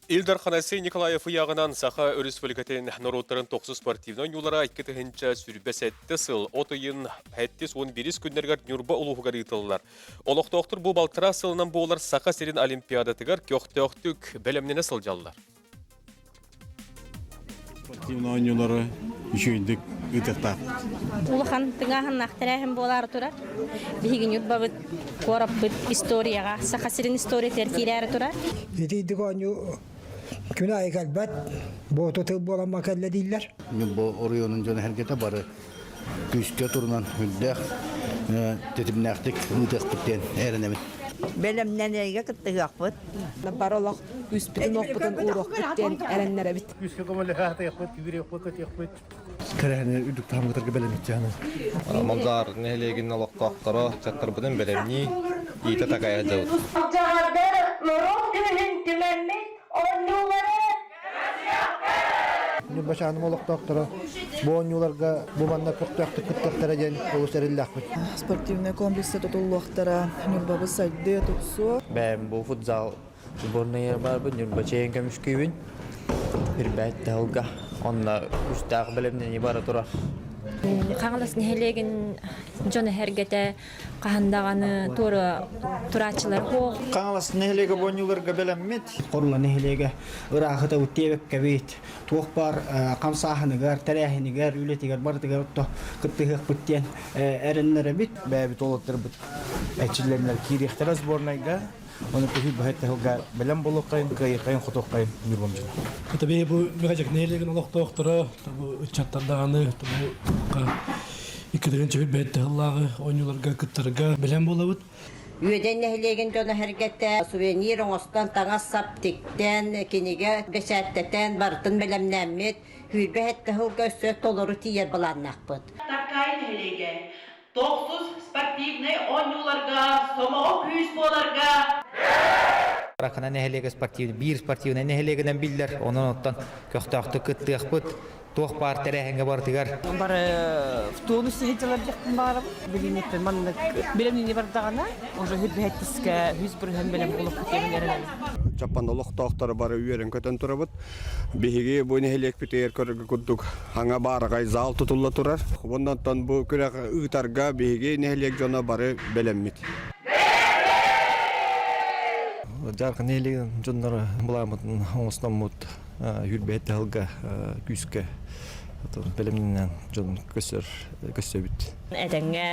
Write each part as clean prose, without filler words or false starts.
Илдар Ханасей Николаев яғынан саха республикатын народтарын 9 спортивнан юлара 2-тігінші сүрбәсәтті сыл отыйын 7-11 күндергер Нюрба ұлығығар етілілер. Олықтоқтыр бұл балтыра сылынан болар саха серин олимпиадатығар көқтіқтік бәлемнені сылжалылар. Спортивнан юлара үшейіндік үтіқтар. Улахан тыңахан нақтырайын болар тұрар. Бейгін юрба бұд, қорап бұд историяға, саха серин история тәртейлері тұрар. Жетейдік оңы күні айқалбат, бұғыты тыл болама кәлі дейілер. Bu orionun canı harekete barı. Güçte turunan hüddek, tetimnektik, hüddek bitten, erenemin. Belemden ege kıttıgak bıt. Barolak üspütün okputun uğruk bitten erenlere bit. Üskü komali hata yapıt, kibir yapıt, kötü yapıt. Kırağını üddük tam kıtırgı belemit canı. Manzar nehelegin aloqtaqtara çattır buden belemni iyita takaya davut. Manzardır Murat günün tümenmet onluları. Başanım olaq doktora. Bu oyuncularga bu manna köktöktü küttöktara gen oluşturulakmıt. Спортивный комплекста tutulluqtara Nurba saydı tutsu. Ben bu futsal sbornaya var bu Nurba çeyenke müşkübün. Bir bette halga. Onda üstaq bilimden ibarat tura. Қаңыласын хелеген жоны хергете қағандағаны турачылар қоқ. Қаңыласын нехелеге бонюларга белеммет. Қорла нехелеге ырахыта үттебек кәбейт. Туық бар қамсахынығар, тәрәхінігар, үлетігар, бардығар ұтты күттігіқ бүттен әрінлері бит. Бәбі толықтыр бұт әчілерінер кейректері сборнайға. Onu peki bu hatta hoga belem bolokayın kayın xotokayın yurmamcı. Tabii bu mecak neylerin olaq doktora, bu çatardağını, bu ikiden çevir bette Allah'ı oyuncularga kıtlarga belem bolabıt. Üyeden nehlegen canı harekette, suvenir oğustan tağa saptikten, kinige beşertteten, bartın belemlenmet, hülbe hette hoga söt oluru tiyer balannak bıt. Takay nehlege. 9 спортивный oyuncularga, soma okuyuş bolarga. Rakana nehelege sportivni, bir sportivni nehelegeden biller. Onun ottan köktaqtı kıttıqpıt. Tuq par terehenge bartıgar. Bar futbolu seyirciler yakın barım. Bilinetler manlık. Bilemini bardağına. Oja hüdbe hettiske hüzbür hem belem bulup bitemin erenelim. Japanda olaqtaqtara bara üyeren kötön turabıt. Bihigi bu nehelek biter körgü kudduk. Hanga baragay zal tutulla turar. Bundan bu kürek ıtarga bihigi nehelek jona bara belemmit. Jarqı nehelegin jonlara bulamıtın oğustamut hürbette halga küske. Belemninden jon kösöbüt. Әдәңгә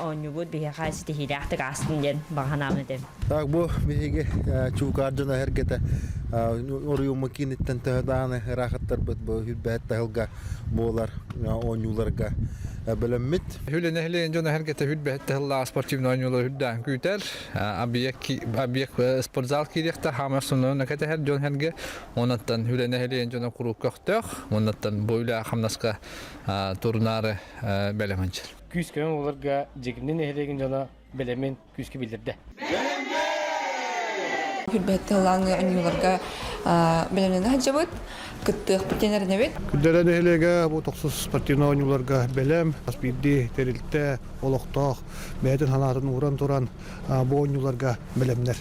ойнубут бия хасити хилахты гастын баганамны дем. Tak bu bihige çuvkar canı harekete. Oruyum makinitten tağdağını rahatlar bu hüddette halga bolar oyuncularga belemit. Hüle nehleyin jona herkete hürbette halla sportivni oyuncular hüddan küter. Abiyek sportzal kirikte hamasunu nakete her jon herge onattan hüle nehleyin jona kurup köktök. Onattan boyla hamnaska turnarı belemançır. Küskü olarga jekinin nehlegen jana belemen küskü bildirdi. Hürbette halangı oyuncularga belemini hacabıt. Kıttıq biten erenebet. Küddere nehlege bu 9 sportivni oyuncularga belem, aspiddi, teriltte, olaqtaq, beytin hanatın uğran turan bu oyuncularga belemler.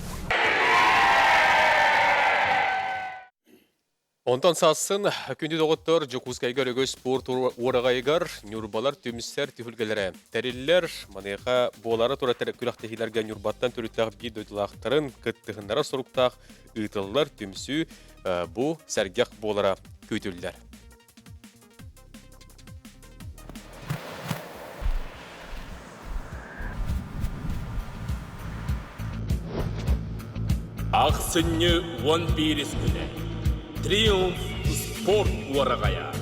Ondan sassın, kündü doğuttur, Jokuzkaygar ögö sport uğrağaygar, Nurbalar tümüsser tühülgelere. Teriller, manıqa boğalara tura külaq tehilerge Nurbattan türüttağ bir döydülaqtарын kıttığınlara soruktağ ıtıllar tümsü bu sergah boğalara kötüller. Ақсынны 11 күні. Triumf sport uğrağaya.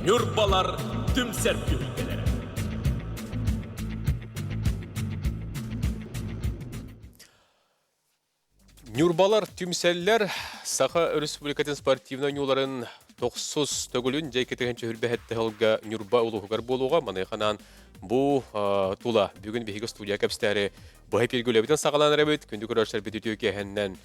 Nurbalar tümser tühülgelere. Nurbalar tümseller Saha Respublikatın sportivna yolların 9 tөгülün jeketегенче hülbehette halga Nurba uluğugar boluğa manıqanan bu tula bugün bir studiya kapstari bu hep ilgülebiden sağlanan rebet kündü görüşler bitiyor ki hemen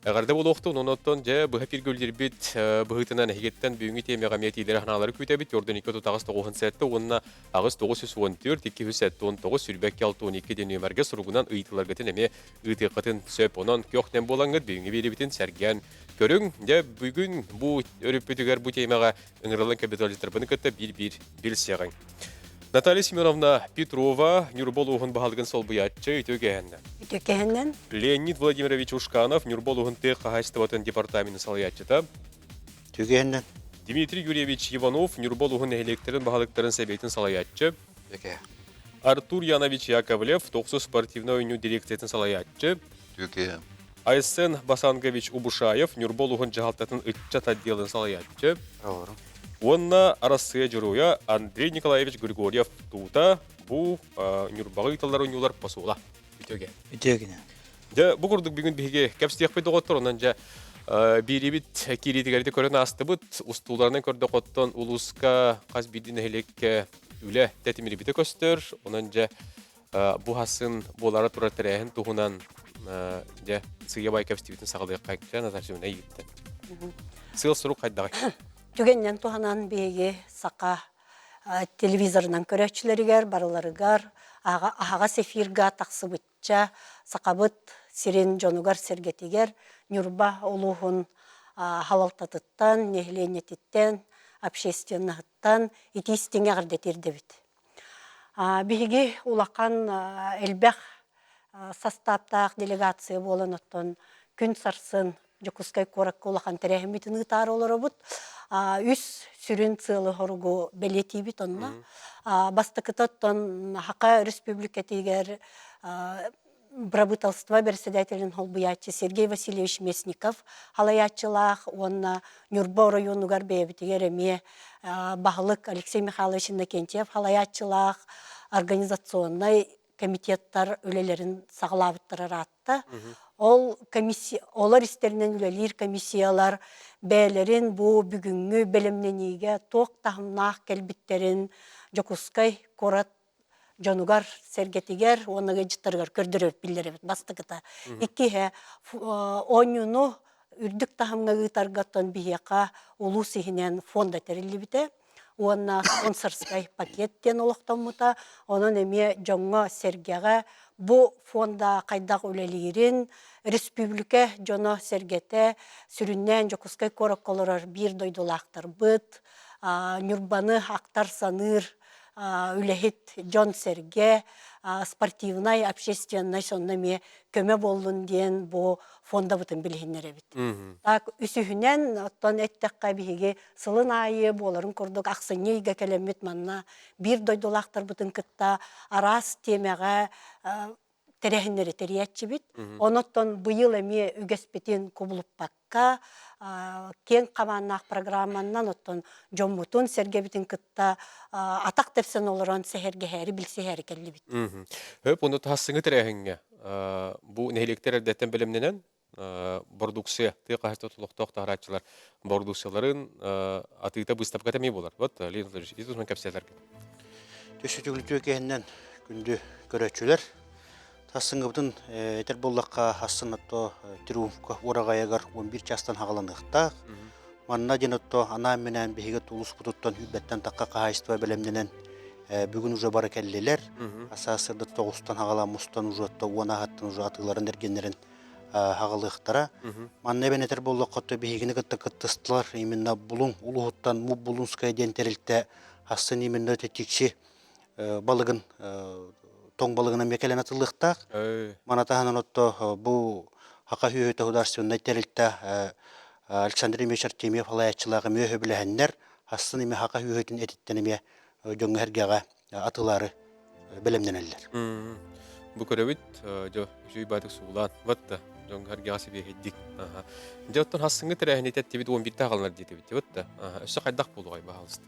Agarda buluqtu, onotton ja bu hep ilgüler bit bu hıtından higetten büyüğü temiğe gamiyetileri hanaları kütebit yordan 2-9 onna ağız 914 219 sülbek 612 denümerge surugunan ıytılar gıtın eme ıytıqatın söp onan kökten bolangıd büyüğü biri bitin sergen Көрүң, де бүгүн бу өрүппүтүгөр бу темага ыңырылын капиталисттер бұны кытта бир билсеғын. Наталья Семеновна Петрова, Нюрболуғын бағалығын сол бұятчы Үтөкеһеннен. Леонид Владимирович Ушканов, Нюрболуғын тек қағайстыватын департаменті салаятчыта. Түгеннен. Дмитрий Юрьевич Иванов, Нюрболуғын электрин бағалықтарын сәбейтін салаятчы. Артур Янович Яковлев, Токсу спортивный ойну дирекциятын салаятчы. Айсен Басангович Убушаев, Нюрболуғын жағалтатын үтчат отделын салаятчы. Онна Арасыя жыруя Андрей Николаевич Григорьев тута бу Нюрбагы италар ойнулар посула. Үтөгенен. Бу курдук бүгүн биге кепстек бит оттор, онан жа бирибит киритигерди көрөн астыбыт, устуларынан көрдө коттон улуска каз бидин элекке үле тетимири бите көстөр, онан жа бу хасын болара тура терехин тугунан жа сыйга бай кепстебитин сагылык кайкча назарчымын айытты. Сыл суру кайдагы. Түгеннен туһанан беге сака телевизордан көрөчүлөрүгөр барыларыгар ага сефирга таксыбытча сакабыт сирен жонугар сергетигер Нюрба улуһун халалтатыттан нехленетиттен общественныттан итистиңе гырдетирдебит. Биги улакан элбэх составтах делегация болоноттон күн сарсын Жокускай корак улахан терехимитин ытар олоробут. Үс сүрін цылы хоргу белетибит онна. Бастыкытоттон Хака республикатигер правительство председателин холбуячы Сергей Васильевич Местников халаячылах, онна Нюрба районугар бейбитигер эме Бахлык Алексей Михайлович Иннокентьев халаячылах организационный комитеттар өлелерин саглабыттырар атты. Ол олар истеринен үлелер комиссиялар бәлерин бу бүгүнгү белемнениге тоқ тахымнах келбиттерин Жокускай корат жонугар сергетигер оныга жыттыргар көрдөрөп билдеребит бастыкыта. Икки онюну үрдүк тахымга гытаргаттан бияка улуу сихинен фонда терилибите. Онна спонсорскай пакеттен олоқтамыта, онын эме жоңға сергеға бу фонда қайдақ үлелерін республика жоно сергете сүріннен Жокускай корак колорар бир дойдулақтар бұд, Нюрбаны ақтар саныр, үлехет жон серге, спортивнай, общественнай соннаме көме болдun ден бу фонда бұтын білгенлері бит. Так, үсүхінен, оттан әттіққа бігі сылын айы боларын көрдік, ақсыне үйге кәлемет манна, бір дойдулақтар бұтын кітта арас темеға терехінлері териятчы бит. Оноттан бұйыл әме үгеспетен көбіліп баққа, кен қаманнақ программаннан оттан жоммутун серге битин кытта атак тепсен олорон сехерге хәри билсе хәри келли бит. Хөп уну тассыңы терәһиңгә. Бу нәһилектер дәтен белемнән продукция тыйга хәстәтлек тахратчылар продукцияларын атыйта выставка тәми булар. Вот Леонид Владимирович, изусман капсәләр. Төшүтүгүлүтүгеннән күндү көрөчүлөр тассыңы бутун этер боллакка хассынатто триумфка урагаягар 11 частан хагаланыктак. Манна денотто ана менен биге тулус бутуттан хүббеттен такка кайыстыва белемненен бүгүн уже бары келлелер. Асасырда 9тан хагаламустан уже отто уна хаттын уже атыларын эргеннерин хагалыктара. Манна бен этер боллакка бигини кыттыстылар именно булун улуттан му булунская дентерилте хассын именно тетикши балыгын тоң балыгына мекелен атылыктак. Манатаһанан отто бу Хака хүйөтө государственный терилте Александр Ильич Артемьев халаячылыгы мөһө биләһәннәр хассын име Хака хүйөтен этиттенеме жоңга хергәгә атылары белемнәнәләр. Бу көрөбит жо жүй бадык суулан ватта жоңга хергәгә себе хеддик. Жоттан хассыңы терәһне тәттебит 11 тагалар дитебит ватта. Өсө кайдак булугай баһалысты.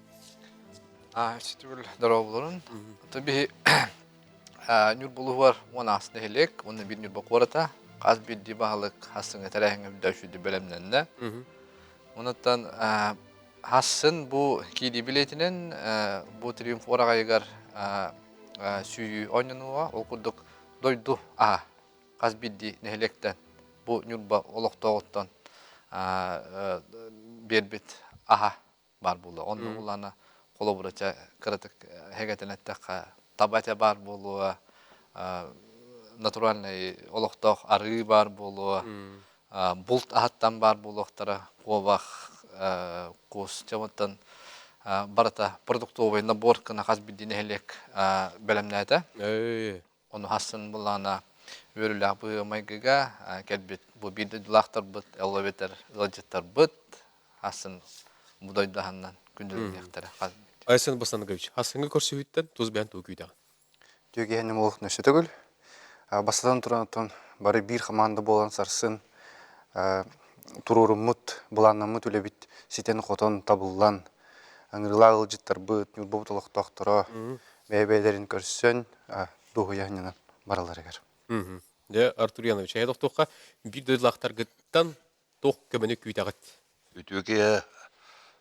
Читүл дарабыларын. Таби Нюрбулу var ona aslında helek, onun bir Nürbak varata, az bir dibahalık hassın terehine dövüşüdü bölümlerinde. Ondan hassın bu kidi biletinin bu triumf oraya suyu oynanuğa okuduk doydu. Az bir di nehelekten bu Nürbak olukta bir bit var bulu. Onun ulana kolaboraça karatık hegetten ettik. Tabatya бар болуы, натуральный олықтақ ары бар болуы, Булт аттан бар булуқтара қобақ қос жаматтан барата продуктовый наборка на хас биддин хелек белемнәтә. Оны хасын булана өрүлә бу майгыга келбит бу бидде лахтар бит элеватор лоджеттар бит хасын будайдаһаннан күндүлек яктара. Айсан Басангович, хасыңы көрсөйттен туз бән төгүйдә. Төгәнем ул нөшө түгел. Басадан турантон бары бир команда болан сарсын турурумут буланнамы төлөбит ситен хотон табыллан аңырлагыл життар быт нурбу толоктоктора бебелерин көрсөн дугуянынан бараларыгар. Де Артур Янович, ая доктокка бир дөйлактар гыттан ток көмөнө күйтагат. Үтөке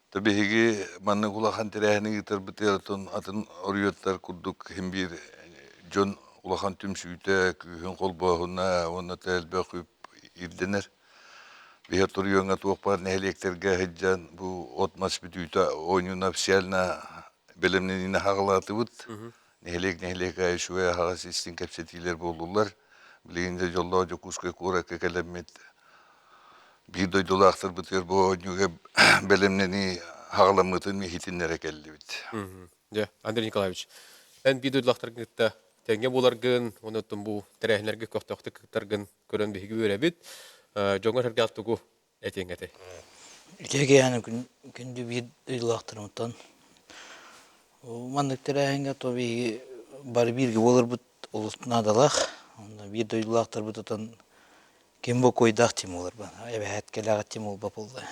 табиги манны кулахан терәһини гитер битертон атын ориоттар курдук hem bir John ulahan tümsüyte kühün kolbağına ona telbe küp irdener. Bir turuyonga tuğpar nehlekterge heccan bu otmas bütüyte oyununa psialna belemnenine hağlatı bud. Nehlek ayşuya hağas istin kapsetiler boldular. Bileyince yolda jokuskay kura kekelemet. Bir doydulaktır biter bu oyunuga belemneni hağlamatın mihitinlere geldi bit. Ya, Andrei Nikolaevich. Ben bir doydulaktır gitti. Тәңге буларгын, онытын бу тәрәһнәргә көктөктө кыттаргын көрөн биги өрәбит. Жоңгар хәргә аттыгу әтеңгәте. Икеге яны күндү бир ыйлактырмытан. Мандык тәрәһнгә то би бар бирге болар бут улутнадалах. Онда бир ыйлактыр бутатан кем бо койдак тим болар ба. Әбәт келәгә тим ул бапылды.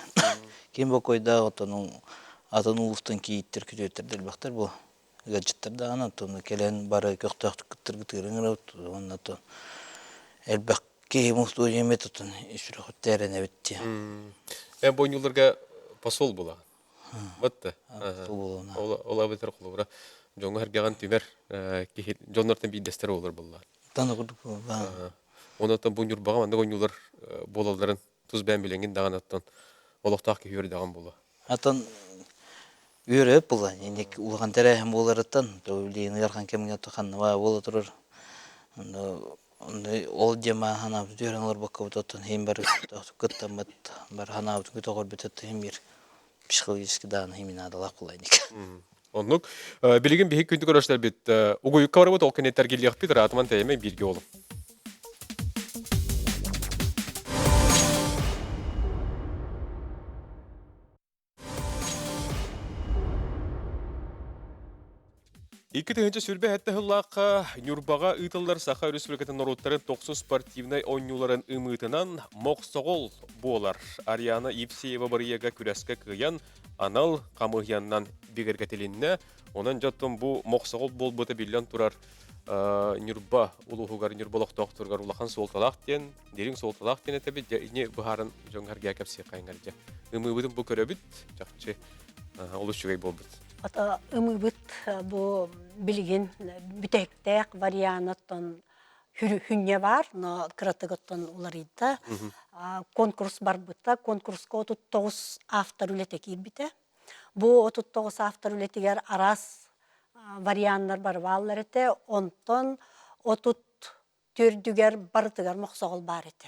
Кем бо койда отының атын улуфтан кииттер күтөттердел бактар бу. Гаджеттарда ана тоны келен бары көктөктүр гытырыңрат онна то элбекке мусту еметотун ишрах терене битти. Бу юлларга посол була. Батты. Ола бетер кулура. Жоңга хергәгән тимер ки жоннортан бидестер булыр булла. Таны курдук. Онотан бу юрбага манда юллар болаларын туз бән биленген даган олоктак ки йөрдәгән була. Атын Үйреп була, енек улган тәрәһем буларыттан, тәүлин ярган кемгә тоханна була турыр. Онда ол дема хана дүрәнләр бакып тоттан һәм бер кыттамат, бер хана күтөгөр битет һәм бир психологически дан һәмина дала кулайник. Оннук билеген бихи күндү көрөшләр бит. Угуй каврабы толкынеттер гелиях бит, ратман тәйме бирге олым. Iki təhüncə sürbe həttä hıllaqa Nürbağa ıtıllar Saxa Respublikatın Norotların 90 sportivnay oynuların ımıtынан Moqsoğol bolar. Ariana Ipseyeva barıyaga küreske kıyan anal qamıyandan bigirgetilinne. Ondan jattım bu Moqsoğol bol bıta bilyan turar Nürba uluğugar Nürbalıq doktorgar ulaqan soltalaq den, derin soltalaq den etabi ne buharın jongar gəkəpsi qayıngarca. Imıbıdın bu körəbit, жақчы oluşçugay bol bıt. Ата ымыбыт бу билген бүтектек варианттан хүнне бар, но кратыгыттан уларыйда. Конкурс бар бытта, конкурска 39 автор үлете кирбите. Бу 39 автор үлетигер арас варианттар бар баллар эте, онтон 30 төрдүгер бартыгар моксогол бар эте.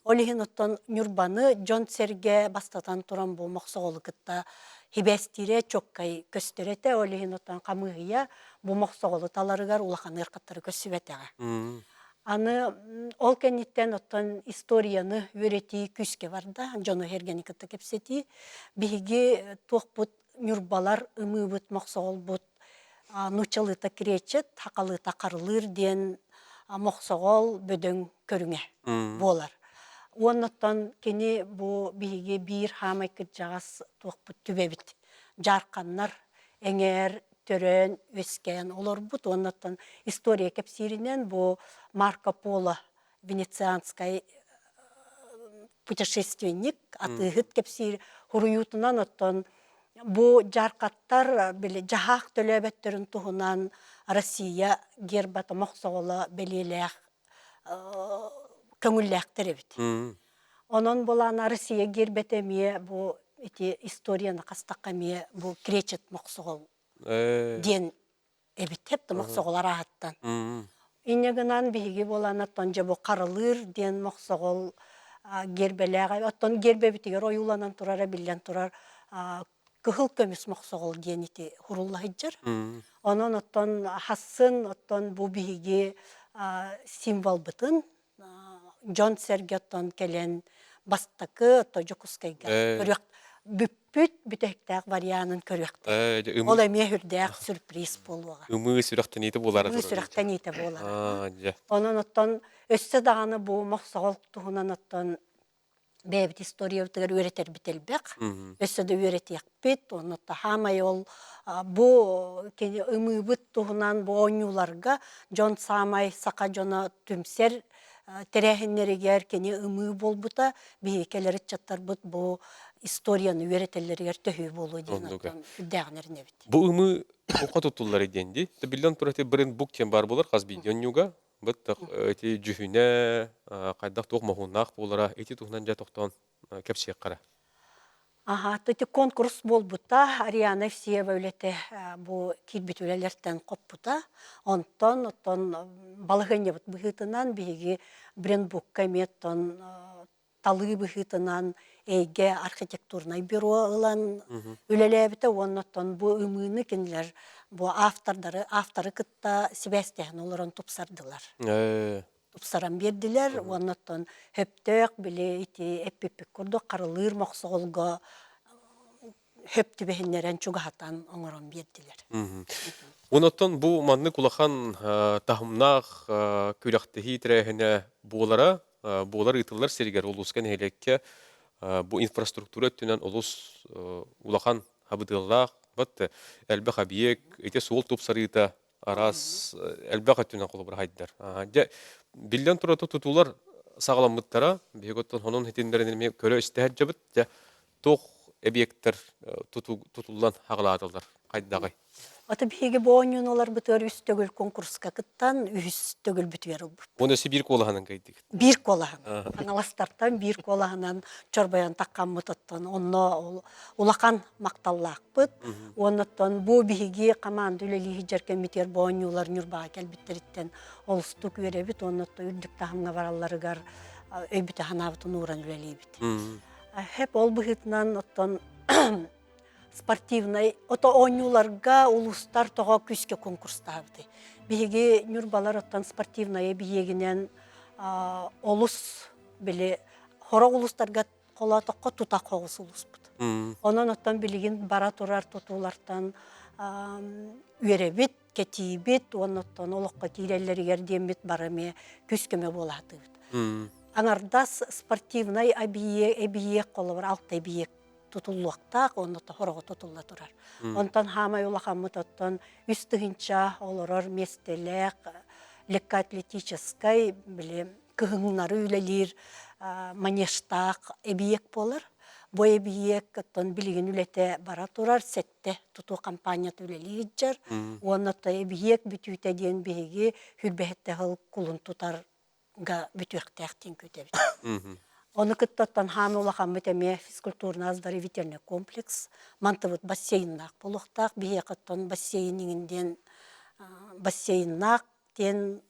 Олихин оттон Нюрбаны Жон Серге бастатан туран бу моксогол кытта Хибестире чоккай көстөрете олихин оттан камыгыя бу моксоголу таларыгар улахан ыркаттары көсүбетега. Аны ол кенниттен оттан историяны өрети күске барда, жону хергеникатта кепсети, биги тохпут Нюрбалар ымыбыт моксогол бут нучалыта киречет, хакалыта карылыр ден моксогол бөдөң көрүңе болар. Оннаттан кені бу биге бир хамай кыджагас туқпут түбебит. Жарқаннар, эңер, төрөн, өскен олар бут. Оннаттан история кепсиринен бу Марко Поло венецианскай путешественник атыгыт кепсир хуруютунан оттан бу жарқаттар биле жахак төлөбөттөрүн туһунан Россия гербата моксогола белелех көңүлләктер бит. Онон болан Россия гербетемие бу эти историяны кастаккамие бу кречет моксогол ден эбитеп моксоголар аттан. Инегенан биги болан аттан же бу карылыр ден моксогол гербеләгә, оттон гербе битигер оюланан турара билен турар кыхыл көмүс мохсогол диенити хуруллаһыджыр. Онон оттон хассын оттон бу биһиги символ бытын Джон Сергеттон келен бастакы отто жокускайга көрөк бүппүт бүтектәк варианын көрөктө. Ол эме хүрдәк сюрприз болуга. Умы сүрәктән ите булар. Умы сүрәктән ите булар. Онон оттон өссө даганы бу мохсогол туһунан оттон бәбит история үтәгәр үретер бителбек. Өссө дә үретәк бит, онотта хамай ол бу кене умы бит туһунан бу онюларга Джон Самай сака жона түмсер терәһеннәрегәр кене умы болбута бихекеләре чаттар бит бу историяны үретелләргә төһү болу дигән дәгънәрне бит. Бу умы ока тутуллар иденди. Билдән тураты бирен бук тем бар булар хас видеонюга. Бит эти жүһүнә кайдак ток махунак булара эти тухнан жа токтон кепсек кара. Ага, төти конкурс болбута, Ариана Всева үлете бу кирбитүлелерден коппута. Онтон балыгыне бит быгытынан биги брендбук кометтон талы быгытынан эйге архитектурный бюро ылан үлелебите оннотон бу ымыны кинлер бу авторы кытта Себастьян олорон тупсардылар. Тупсаран бердилер, оннотон хөптөк биле ити эппепик курду карылыр моксоголго хөптүбехиннерен чугахатан оңорон бердилер. Оннотон бу манны кулахан тахымнах күләхтеһи тирәһенә булара, булар итылар сергер улускан элекке бу инфраструктура түнен улус улахан хабыдыллах бат әлбә хабиек ите сул тупсарыта арас әлбә хатына кулы бер хайдар. Билдән тураты тутулар сагаламыттара беготтон хонун хетиндерен ме көрө истәһҗәбит тох объекттер тутулдан хагалатылар кайдагы. Ата биге боонюнолар битер үстөгүл конкурска кыттан үстөгүл бүтүер. Моны Сибир колаһанын кайдык. Бир колаһан. Аналастартан бир колаһанан чорбаян таккан мытыттан онно улакан макталлак бит. Оннотон бу биге команда үлели жеркен битер боонюлар нюрба келбиттериттен олстук беребит. Оннотто үрдүк тахымга баралларыгар өйбүтө ханабытын уран үлели бит. Хеп ол быгытынан оттон спортивный ото онюларга улустар тога күскө конкурстабыды. Биги нюрбалар оттан спортивный биегинен олус биле хора улустарга кола токко тута когус улуспут. Онон оттан билигин бара турар тутулартан үребит, кетибит, оноттон олокко тиреллеригер демит бараме күскөмө болаты. Аңардас спортивный абиек колор алты биек тутулуактак, оннотто хорого тутулла турар. Онтан хамай улахамыт оттон үстүгүнча олорор местелек, легкоатлетической, биле кыгыңнары үлелир, манештак эбиек болар. Бу эбиек оттон билигин үлете бара турар, сетте туту компания үлелир жар. Оннотто эбиек бүтүтө ден биги хүрбехетте хыл кулун тутарга бүтүктектен көтөбүт. Оны кыттаттан ханы улахамыт эме физкультурно-оздоровительный комплекс, мантывыт бассейннак болуктак, бие кыттан бассейнинден бассейннак тен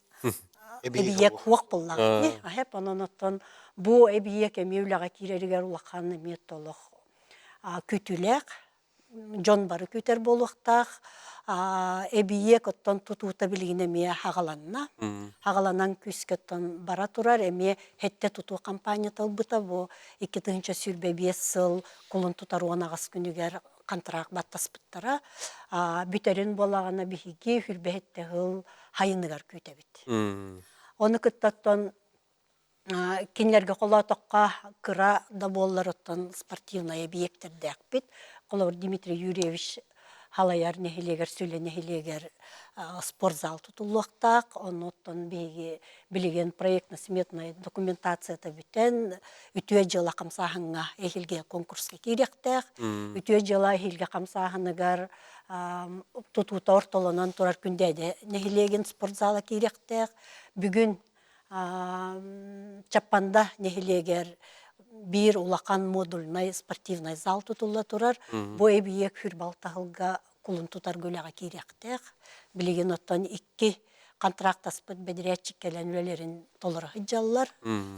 эбиек хуак боллак. Хеп ононотон бу эбиек эме үлага киреригер улахан эме толох күтүлек, жон бары күтер болуктак, эбиек оттон тутуута билигин эме хагаланна. Хагаланан күскөттөн бара турар эме хетте тутуу компания талбыта бу 2-нчы сүрбе 5 жыл кулун тутар онагас күнүгер контракт баттаспыттара. Бүтерин болагана биги хүрбехетте хыл хайыныгар күтөбүт. Оны кыттаттан кинлерге кола токка кыра да боллар оттон спортивный объекттерде акпит. Колор Дмитрий Юрьевич халаяр нехилегер сүле нехилегер спортзал тутулуактак, оноттон биги билеген проектно-сметная документацията бүтен үтүө жыла камсахынга эхилге конкурска киректек, үтүө жыла эхилге камсахыныгар тутуута ортолонон турар күндеде нехилеген спортзала киректек, бүгүн Чапанда нехилегер бир улакан модульный спортивный зал тутулла турар. Бу эбиек хүрбалтахылга кулун тутар гөлага киректек. Билеген оттан 2 контрактаспыт бедерячик келен үлелерин толора хыджаллар.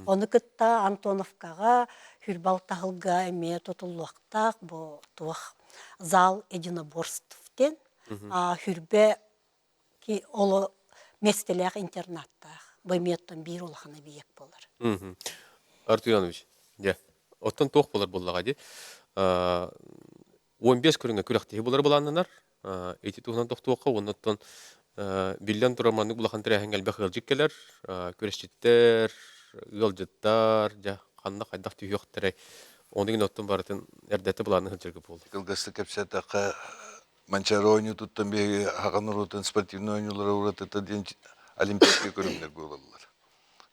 Оны кытта Антоновкага хүрбал тахылга эме тотулуактак бу туах зал единоборствтен хүрбе ки оло местелек интернаттах. Байметтон бир улахана биек болар. Артур Иванович, я. Оттан тоқ болар боллаға де. 15 көріңе күлақтегі болар боланынар. Эти туғынан тоқтуаққа, оннаттан биллион тұраманның бұлақан тірәхен әлбәқ ғылжик келер. Көресчеттер, ғылжыттар, қанна қайдақ түйіқ тірәй. Оның оттан барытын әрдәті бұланың ғылжырғы болды. Кылгасты кәпсәтаққа манчары ойны туттан бегі хаған ұрытын спортивный ойнулары ұратыта ден олимпийский көріңдер болалар.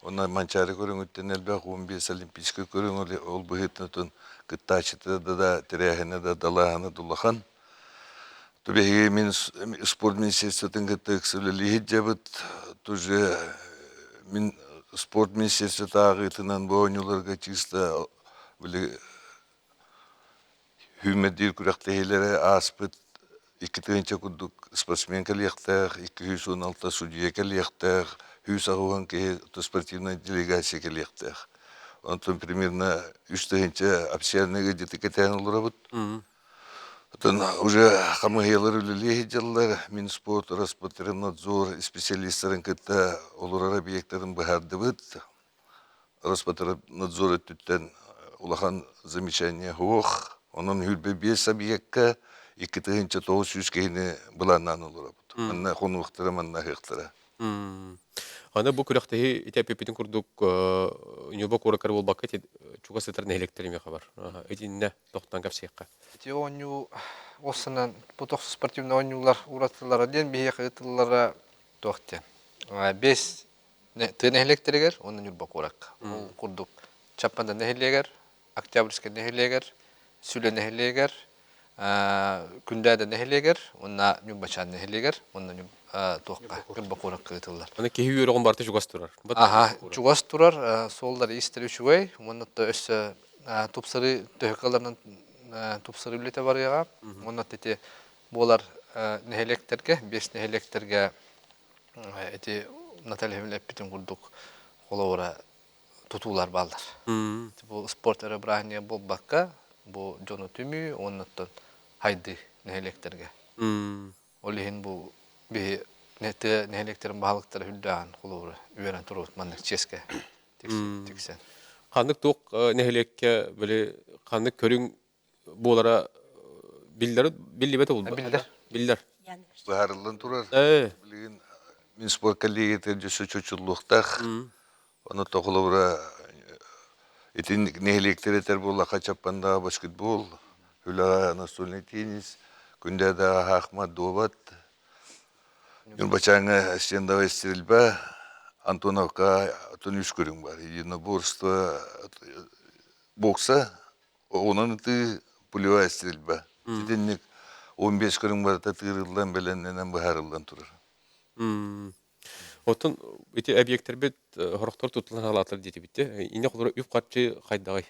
Ona mançarı görüngütten elbaq 15 olimpiska görüngüle ol бұғытнытын кыттачыты да тирәхіне да далағаны дулахан. Тубеге мен спорт министерствотын кытты ксілі жабыт, тоже мен спорт министерствоты ағытынан бұл ойнуларға чисто хүмеддер күрәқтәйлері аспыт 2-тігінші күдік спортсмен кәліяқтақ, 216 судья кәліяқтақ, Хюс ағуған ке спортивная делегация келектех. Онтон примерно 3-тігінші общественный где-то кетен олыра бұд. Онтон уже қамығелер үлілі хеджалар, Минспорт, Роспотребнадзор, специалистерін кетті олырар объектерін бұхарды бұд. Роспотребнадзор өттіттен улахан замечание хуох. Onun hülbe 5 объектка 2-тігінші 900 кейіні бұланнан олыра бұд. Манна қонуқтыра, манна хықтыра. Аны бу күләктәге итәпепитен күрдүк нюба куракар бул бакет чуга сетерне электрими хабар. Эдинне токтан капсыйкка. Тионю осынан бу токсуз спортивный ойнулар уратылар ден бияк ытыллара тохте. 5 тыны электригер, оны нюба курак. Бул курдук чаппанда нехелегер, октябрьский нехелегер, сүле нехелегер, күндәдә нехелегер, онна нюбачан нехелегер, онна тоққа күлбі қорақ қытылдар. Аны кеһи үйреген барды жугас турар. Жугас турар, солдар истелі шуай, оннатта өсі тупсыры төхекаларынан тупсыры үлеті бар яға. Оннатта те болар нехелектерге, 5 нехелектерге Наталья Хемлеппетін күрдік қолауыра тұтулар балдар. Бұл спорт әрі бірағыне бұл баққа, бұл жоны түмі, оннаттан хайды нехелектерге. Олеген бұл bir nete neheleklerin bahalıkları hüldağın kulağır üveren turut manlık çeske tiksen. Kandık toq nehelekke böyle kandık körün bolara billibet oldu. Biller. Baharıldan turar. Bilgin min spor kalliye tercüsü çocukluktak. Onu toquluvra etin nehelekleri terbolla kaçapanda basketbol, hülağa настольный tenis, günde de hakma dobat. Юрбачаңа стендовая стрельба, Антоновка, Антонюш көрің бар. Единоборство бокса, onun ты пулевая стрельба. Сетенник 15 көрің бар, татырылдан беленнен бұхарылдан тұрыр. Отын, эти объекттер бет хорықтар тұтылан алатыр дейті бітті. Ине құлыры үп қатшы қайдағай?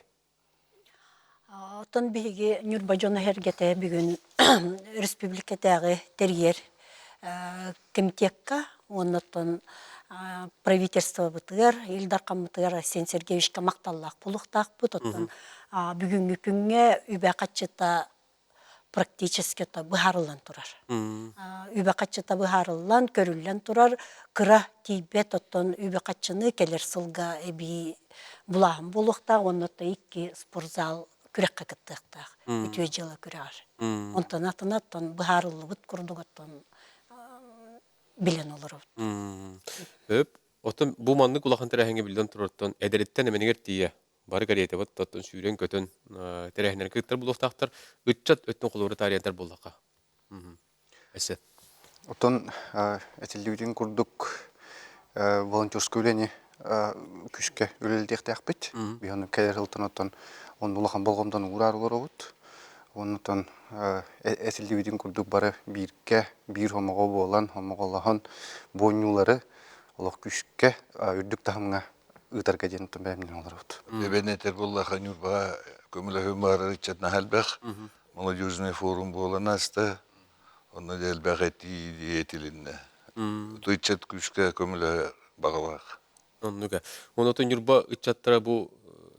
Отын бігі Нюрбажоны хергеті бүгін республикатағы терьер комитетка, оннотон правительство бытыгар, Илдар Камытыгар Арсен Сергеевичка мақталлақ бұлықтақ бұтыттын. Бүгінгі күнге үбә қатшыта практически бұхарылан тұрар. Үбә қатшыта бұхарылан, көрілен тұрар, қыра тейбет оттон үбә қатшыны келер сылға әбі бұлағын бұлықтақ, оннотта 2 спортзал күрекке кіттіқтақ, үтіе жылы күрәр. Онтан атын бұхарылы бұт күрдіғаттан билен олар. Отын bu manlık ulağın terehenge bilden turartan ederetten emeniger diye bari gariyete bat tattan süren kötün terehner kıtlar buluqtaqtar ütçat ötten quluru tariyantar bullaqa. Esed. Otun etildiğin kurduk volunteersk üleni küçke üleldiğek bit. Bir onu keler hıltın otun onu ulağın bolğamdan uğrar olur oğut. Ondan etildiğin kurduk bari bir homoğu boğulan homoğulahan boynuları olaq küçke ürdük tahımına ıtarga jenutun bämden olur oğut. Ben eter bollaqa nürba kömüle hümarı içatna halbaq. Молодежный форум boğulan hasta. Onu delbaq eti etilinne. Тойчат күшке көмілі бағалақ. Оннуга. Онотон юрба ытчаттара бу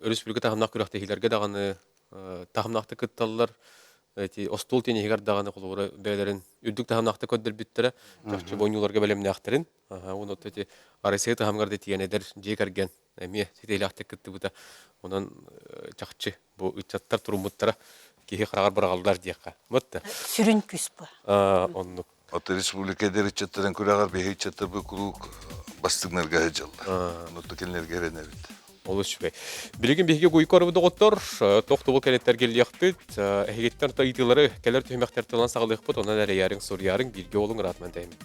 республика тахамнак күрәхтәһиләргә даганы тахамнакты кытталлар. Эти остол тени хигар даганы кулуры бәләрен үрдүк тахамнакты көддер биттере. Чакчы бойнуларга бәлемне ахтырын. Онот эти арысы тахамгарды тиенедер жекерген. Эме сетеләхтә кытты бута. Онан чакчы бу ытчаттар турумуттара кихи карагар баргалдар диякка. Мытты. Сүрүн күс бу. Оннук. Аты республика деречеттен күрәгар бейчетті бұл күлік бастығнарға әжалды. Нұтты келінерге әренәбіт. Олыс шүбей. Білеген бейге көйкі арыбыды ғоттар, тоқты бұл кәнеттер келі яқпет, әйгеттен тайдылары кәлер түймәқтер тылан сағылық бұд, онан әрі ярың, сұр ярың, бірге олың ратман тәймін.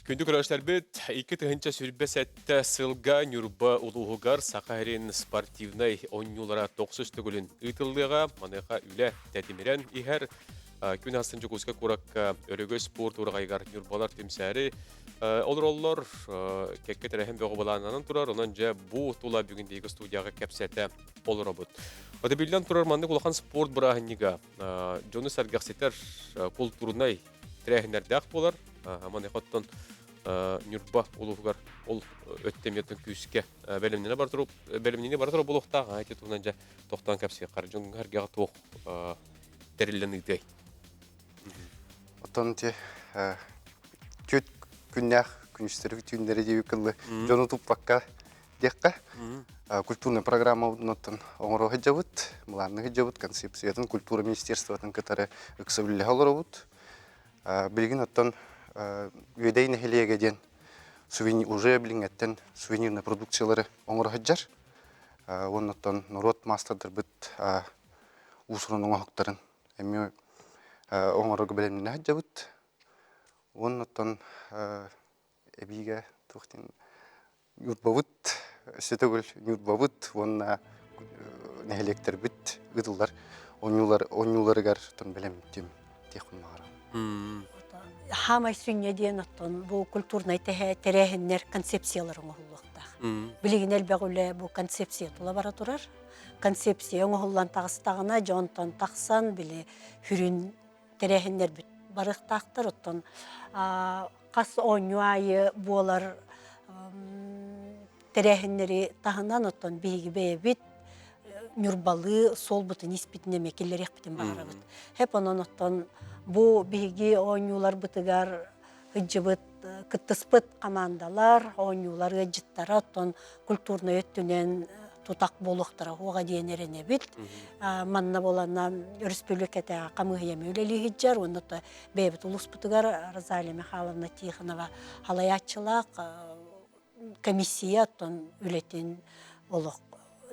Күнді көрәштер бет, 2 тығынча сүрбе сәтті сылға нүрба ұлуғығар сақайрен спортивнай оңюлара 9 түгілін ұйтылдыға, маныға үлі тәтімерен ихер күн астынчы көзге көрәкка өрігі спорт ұрғайғар нүрбалар түмсәрі олар кәкке тәрәхім бөғі балананын тұрар, онан жа бұ тұла бүгіндегі студияға кәпсәті олар бұд. Оды білден тұрар манны құлақан спорт бұрағынныға жоны сәргәқсетер культурнай тірәхінердәқ болар, аманы қоттон нүрба улуғар ол өттеметтің күйіске бәлімнені бар тұру бұлықтақ, айты тұғынан жа тоқтан кәпсеге қары жоң әргеға тоқ дәрілен үйдей. Оттан те көт күннәқ күністері түйіндері деу кілі жоны тұппаққа деққа культурный программа оттан оңыру ғыджабыт, мұларны ғыджабыт, концепциятын культура министерствотын кітары үксі олар бұд. Білген оттан үйдейін хелеге ден уже біліңеттен сувенирный продукциялары оңыр ғыджар. Оннаттан народ мастырдыр бұд ұсырын оңақықтарын әме оңырығы білімнен ғыджа бұд. Оннаттан әбейге тұқтен юртба бұд, сөтігіл юртба бұд, онна нәхелектер бұд, ғыдылар, оңюларығар білімден текін мағара. Хамай сүнне дейін оттон бұл культурнай тәрәхіннер концепцияларын оғылықтақ. Білеген әлбәғілі бұл концепция тұла бара тұрар. Концепция оңғылан тағыстағына жонтон тақсан білі хүрін тәрәхіннер барықтақтыр. Оттон қас оңю айы болар тәрәхіннері тағынан оттон бейгі бәйбіт нүрбалы сол бұтын еспітіне мекелер еқпітін бағара бұд. Хеп онын оттон Бу биги оңюлар бытыгар ыджыбыт кыттыспыт командалар, оңюлар ыджыттара оттон культурный өттүнен тутак болуқтара оға дейін әрене бит. Манна болана республиката камыгыяме үлелі хиджар, оннаты бейбіт улус бытыгар Розалия Михайловна Тихонова халаятчылақ комиссия оттон үлетін олық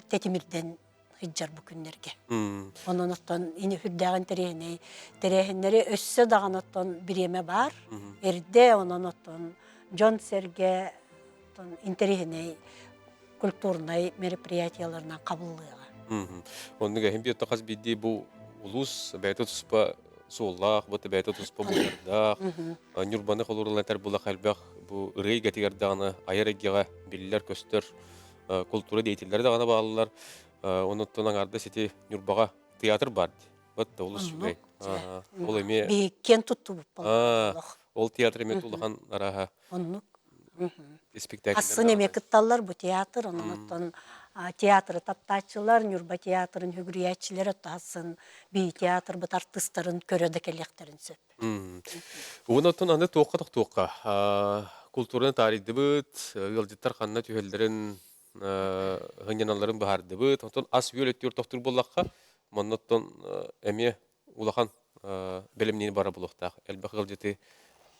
тетимирден хиджар бу күннерге. Онон оттон ини хүрдәгән тәрәһеннәре өссө даган оттон биреме бар. Эрдә онон оттон Джон Серге оттон интерегеней культурный мероприятияларына кабыллыга. Онныга һәм бит тахас бидди бу улус бәйтә туспа суллах, бу бәйтә туспа буларда. Нюрбаны холурлар була хәлбәх бу рейгә тигәрдәгәне аярыгыга билләр көстөр культура деятельләре дагана балалар. Оныттан аңарды сети Нюрбаға театр бар. Бәтті олыс жүгей. Ол еме... Бейкен тұтты бұп Ол театр еме тұлыған араға. Оннық. Спектакль. Асын еме кытталар бұ театр. Оныттан театры таптачылар, Нюрба театрын хүгіриятчілері тасын. Бей театр бұт артыстарын көреді кәлектерін сөп. Оныттан аңды тоққа. Культурны тарихды бұт, ғылдеттар қанына түйелдерін ғыняналарын бағарды бұд. Онтан ас үйел өттер тоқтыр болаққа, мұннаттан әме улақан бәлімнені бара болуқтақ. Әлбәқ ғылжеті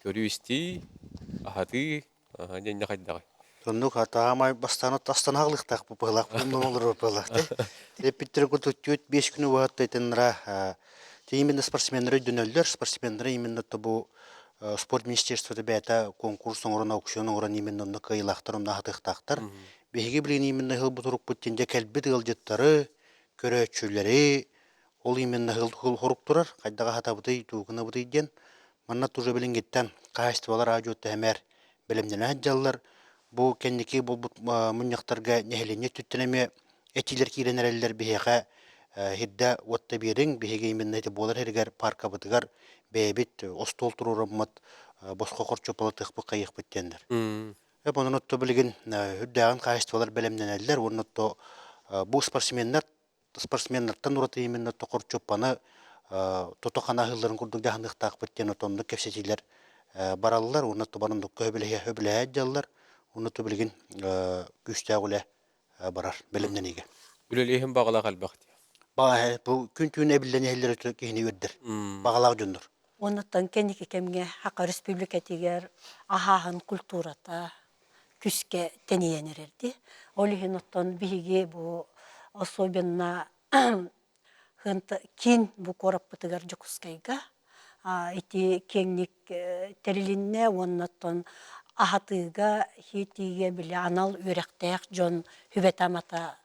көрі істей, ағаты, нәне қайдағай. Тоннук атамай бастаны тастан ағылықтақ бұпылақ, бұндан олар бұпылақ. Репеттері күртөт 5 күні уақытта етінра. Именно спортсменлері дүнелдер, спортсменлері именно бұл спорт министерствода бәйті конкурстың орын, аукционың орын именно онны қайылақтар, онны ағытықтақтар. Беге білген именно ғыл бұтырық бұттенде кәлбет ғылжеттары, көрәтшілері, ол именно ғыл ғұрық тұрар, қайдаға хата бұтай, туғына бұтай ден. Маннат уже білінгеттен қайысты балар ажуатты әмәр белемденә жаллар. Бу кенники бу муньяктарга нехлене түттенеме этилер киренереллер бихега хидда отта берин бихеге именно эти болар хергер парка бытыгар бебит остол турураммат боско корчопалы тыхпы кайык биттендер. Онун отто билген хүддаган кайыстылар белемденеллер. Онутто бу спортсменнардан ураты именно корчопаны тотокана хылларын курдук жаһандыктак биттен отонду кепсетилер бараллар. Онутто банындык көбөле жаллар. Онутто билген күчтәгүле барар белемденеге. Үлелейхин бағала қалбақты. Бу күн-күн эбилден эллер кийини өддер. Багалак жонdur. Онуттан кеники кемге Хака Республикатигер ахаһын культурата күске тениенерерди. Олихин оттон биһиги бу особенно кин бу кораппытыгар жокускайга ити кеңник терилинне оннаттон ахатыга хитиге биле анал үректек жон хүбетамата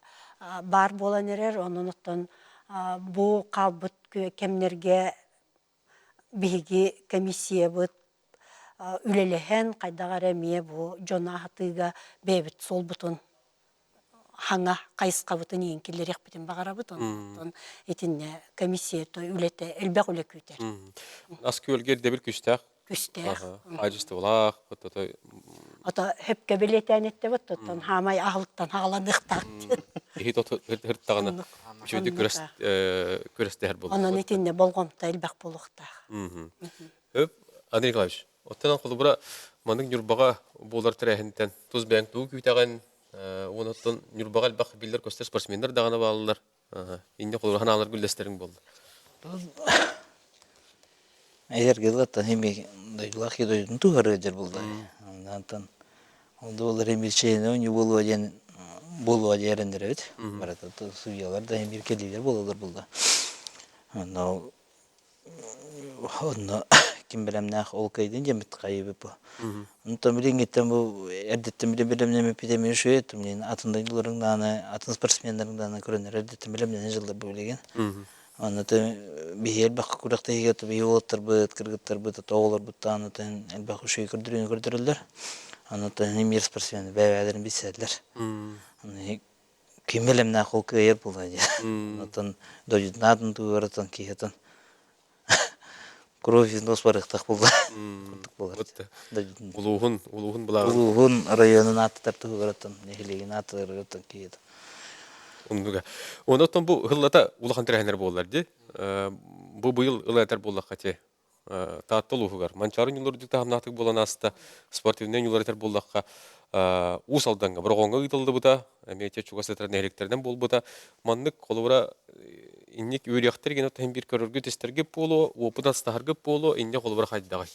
бар боланерер. Онуттон бу калбыт кемнерге биһиги комиссия бут үлелehen кайдагар эмие бу жон ахатыга бебит сол бутун хаңа кайыска бутун ийинкилерек битин багарабыт. Онуттон этинне комиссия то үлете элбек үле күтер. Аскүөлгер дебил күстәк. Күстәк. Ажысты олақ. Ата хепке билетенетте бут тоттон хамай ахылттан хагаландыктар. Эхит от хырттаганы жөйдү көрөстер болду. Онун этинне болгомта элбек болукта. Хөп, Андрей Николаевич, оттан кулу бура маның юрбага болар тирәһинтен туз бәң туу күйтәгән онуттан юрбага элбек биллер көстер спортсменнер даганы балалар. Инде кулу ханалар гүлдестериң болду. Эйер гелата хеми дайлах йдойдун тугары булды. Антан олдолар эмилчене уни болу аден болу адерендерет. Барата суялар да эмир келилер бололар булды. Анау онно ким белемнах ол кайдын жемит кайыбы бу. Антан билингеттен бу эрдеттен билемнеме пидеме шөйт. Мен атындайларың даны, атын спортсмендердің даны көрөнөр эрдеттен билемнене жылдар бу билеген. Анаты бихер бак куракта егет биолоттар быт, кыргыттар быт, тоолор буттан атан элбак ушуй көрдүрүлөр. Анаты немир спортсмен бәбәдерин биселдер. Аны кимелемне холкы ер булды. Атан дойднадын тууратан киетан. Кровь нос барыктак булды. Улугун була. Улугун районун аттар тууратан, нехилеген аттарытан киет. Онуттан бу хыллата улахан тирәһенер боллар ди. Бу быйыл ылатар боллак кате. Тааттыл угар. Манчарын юллар тамнатык болан аста спортивный юллар тер боллакка усалданга биргонга гытылды бута. Эмете чугасатар нәлектерден болбута. Маннык колура инник үряктер генә тәм бир көрөргө тестерге боло, опыт астаргы боло, инде колура хайдагай.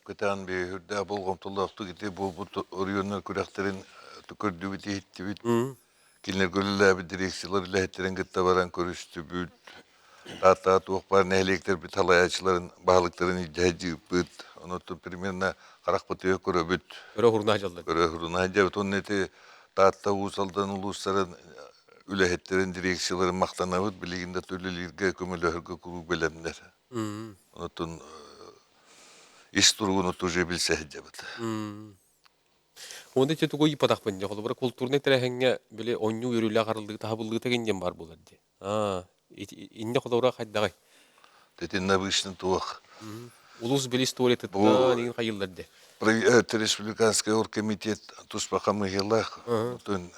Көтән бе хүрдә булган туллакты ките бу районнар күрәктерин төкөрдү бит. Кинлер гөлләбе дирекциялар ләһәттерен гытта баран көрүштү бүт. Тата туқпар нәһлектер бит талаячыларын баалыктарын җәҗи бит. Оноту примерно 40 бөтө көрөбүт. Көрөһүрнә җалды. Көрөһүрнә җабыт оннети тата усалдан улустарын үләһәттерен дирекцияларын мактанабыт билигиндә төлөлөргә көмөлөргә куру белемнәр. Онотун иш тургуну тоже билсә җабыт. Онда чөтү гой патак бенде холбура культурный тирәһеңгә биле онню үрүлә гарылды табылды тегенден бар булар ди. Инде холбура хайдагай. Тетинна бишне туак. Улус бил история тетта деген хайылларды. Республиканский оргкомитет туспаха мыгылах. Тон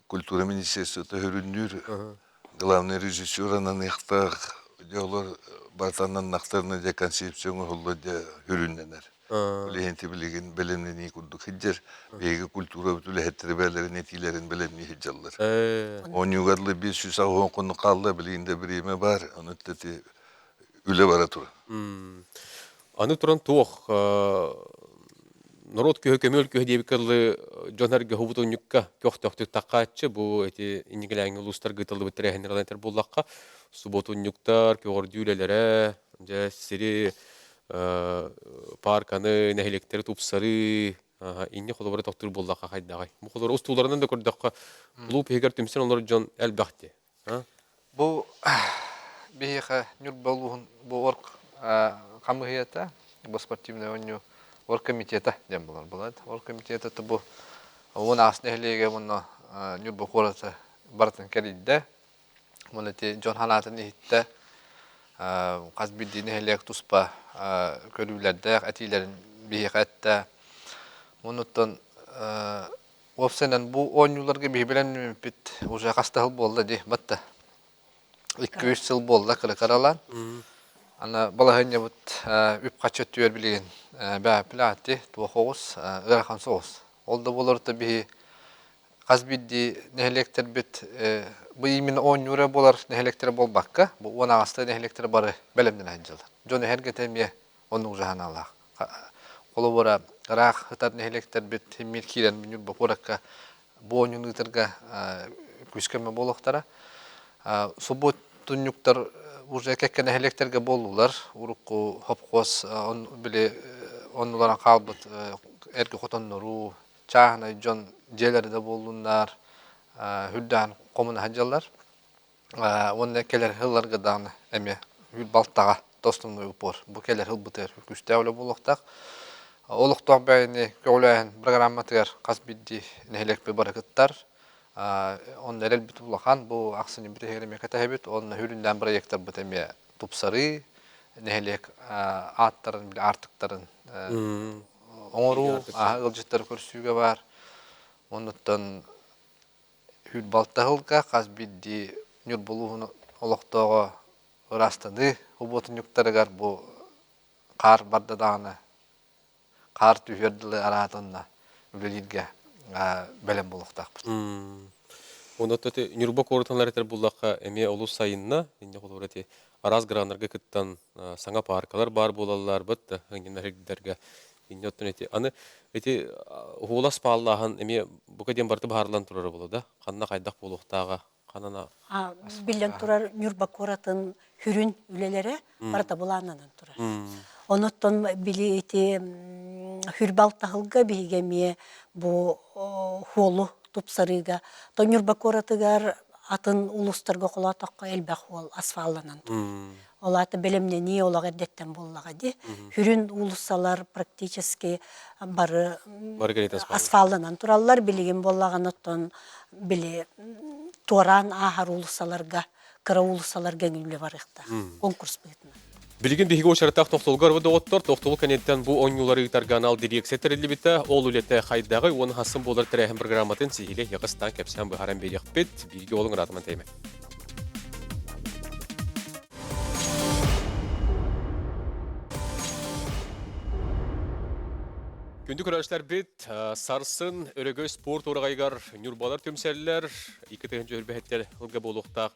культура министерства төрүннүр. Главный режиссер анан ихтах жолор батаннан нактарны де концепцияны холлоде хүрүннәнер. Лехенти билеген белемнени курдук хиджер, беги культура бүтүле хеттербелерин этилерин белемни хиджаллар. Он югарлы 500 агон кonu калды билегинде биреме бар, аны тети үле бара тур. Аны туран туох народ көмөл көдебикерлы жонарга хубутун юкка көктөктү таккачы бу эти ингилең улустар гытылды битерәһеннәр буллакка субботун юктар көрдүлеләре, же сири парканы нәһилектер тупсары инне холбары доктор буллакка хайдагай. Бу холбары устуларынан да көрдөккө клуб егер түмсен олар жон әлбәхти. Бу беха нюр балугун бу орк камыгыята бу спортивный оню оргкомитета дем булар булат. Оргкомитета бу оны аснехлеге мұны нюрбу қораты бартын келидде. Мұны те Джон Ханатын ехітті қазбиддені хелек тұспа көрулерді, әтейлерін бейек әтті. Мұныттан опсенен бұл ойнуларға бейбілен бит уже қастығыл болды де, бітті. 2-3 жыл болды қыры-қыралан. Ана балағыне бұт үп қачет түйер білеген бәі піләтті, туақоғыз, ғырақан соғыз. Олда боларда бі қазбидді нехелектер бит bu imin 10 euro bolar nehelektere bolbakka bu 10 ağasta nehelektere barı belemden hanjıldı. Jonu her getemiye onun jahana Allah. Kolu bora raq hıtar nehelekter bit milkiren binur borakka bu oyunlarga küskeme boloqtara. Subut tunyuktar urja kekke nehelekterge boldular. Urukku hopqos on bile onlara qalbıt erki xotonnoru çahna jon jelerde boldunlar. Hüddan komuna hacallar. Onda keler hıllarga dağını eme hül baltağa dostumlu upor. Bu keler hıl biter güçtevle buluqtaq. Oluqtaq bəyini köləyin programmatır qasbiddi nehelek bir barakatlar. Onda el bit bulaqan bu aqsını bir heleme katahibit onda hülündən proyektler biteme tupsarı nehelek atların bir artıqların oňoru ıljıtlar körsüge var. Ondan hül baltahılga qasbiddi nürbuluğunu oloqtoğa rastadı. Ubotun yuktarıgar bu qar bardadağını qar tüherdili aratınna ülelirge belem buluqtaq. Onda töte nürba korutanlar eter bullaqqa eme olu sayınna indi qolurati araz granlarga kıttan sanga parkalar bar bolallar bitti hınginler hegderge inyottun eti anı eti hulas paallahın eme bu kadem bartı baharlan turarı boluda qanna qaydaq boluqtağa qanana Billen turar nürba koratın hürün ülelere barda bulananın turar. Onotton bili eti hürbaltahılga bihigemiye bu holu tupsarıga. To nürba koratıgar atın ulustarga qolataqqa elbaq hol asfallanan turar. Olata belemne niye olağa eddetten bollağa di. Hürün ulusalar praktiçeski barı asfallanan turallar biligin bollağan otton bili toran ahar ulusalarga, kıra ulusalarga gülü varıqta. Konkurs bıhtına. Bilgin bihigi oşartaq toqtolgar vada ottor, toqtol kanetten bu oyunları targanal direkseter elbite, ol ulete qaydağı, onu hasım bolar terehen programatın sihile yaqıstan kepsen bu haram beriq bit, bilgi olun ratman teyme. Gündük öğrenciler bit, sarsın, öregöy sport orağaygar, nürbalar tümseller, iki tığınca hürbehetler hılga boluqtaq,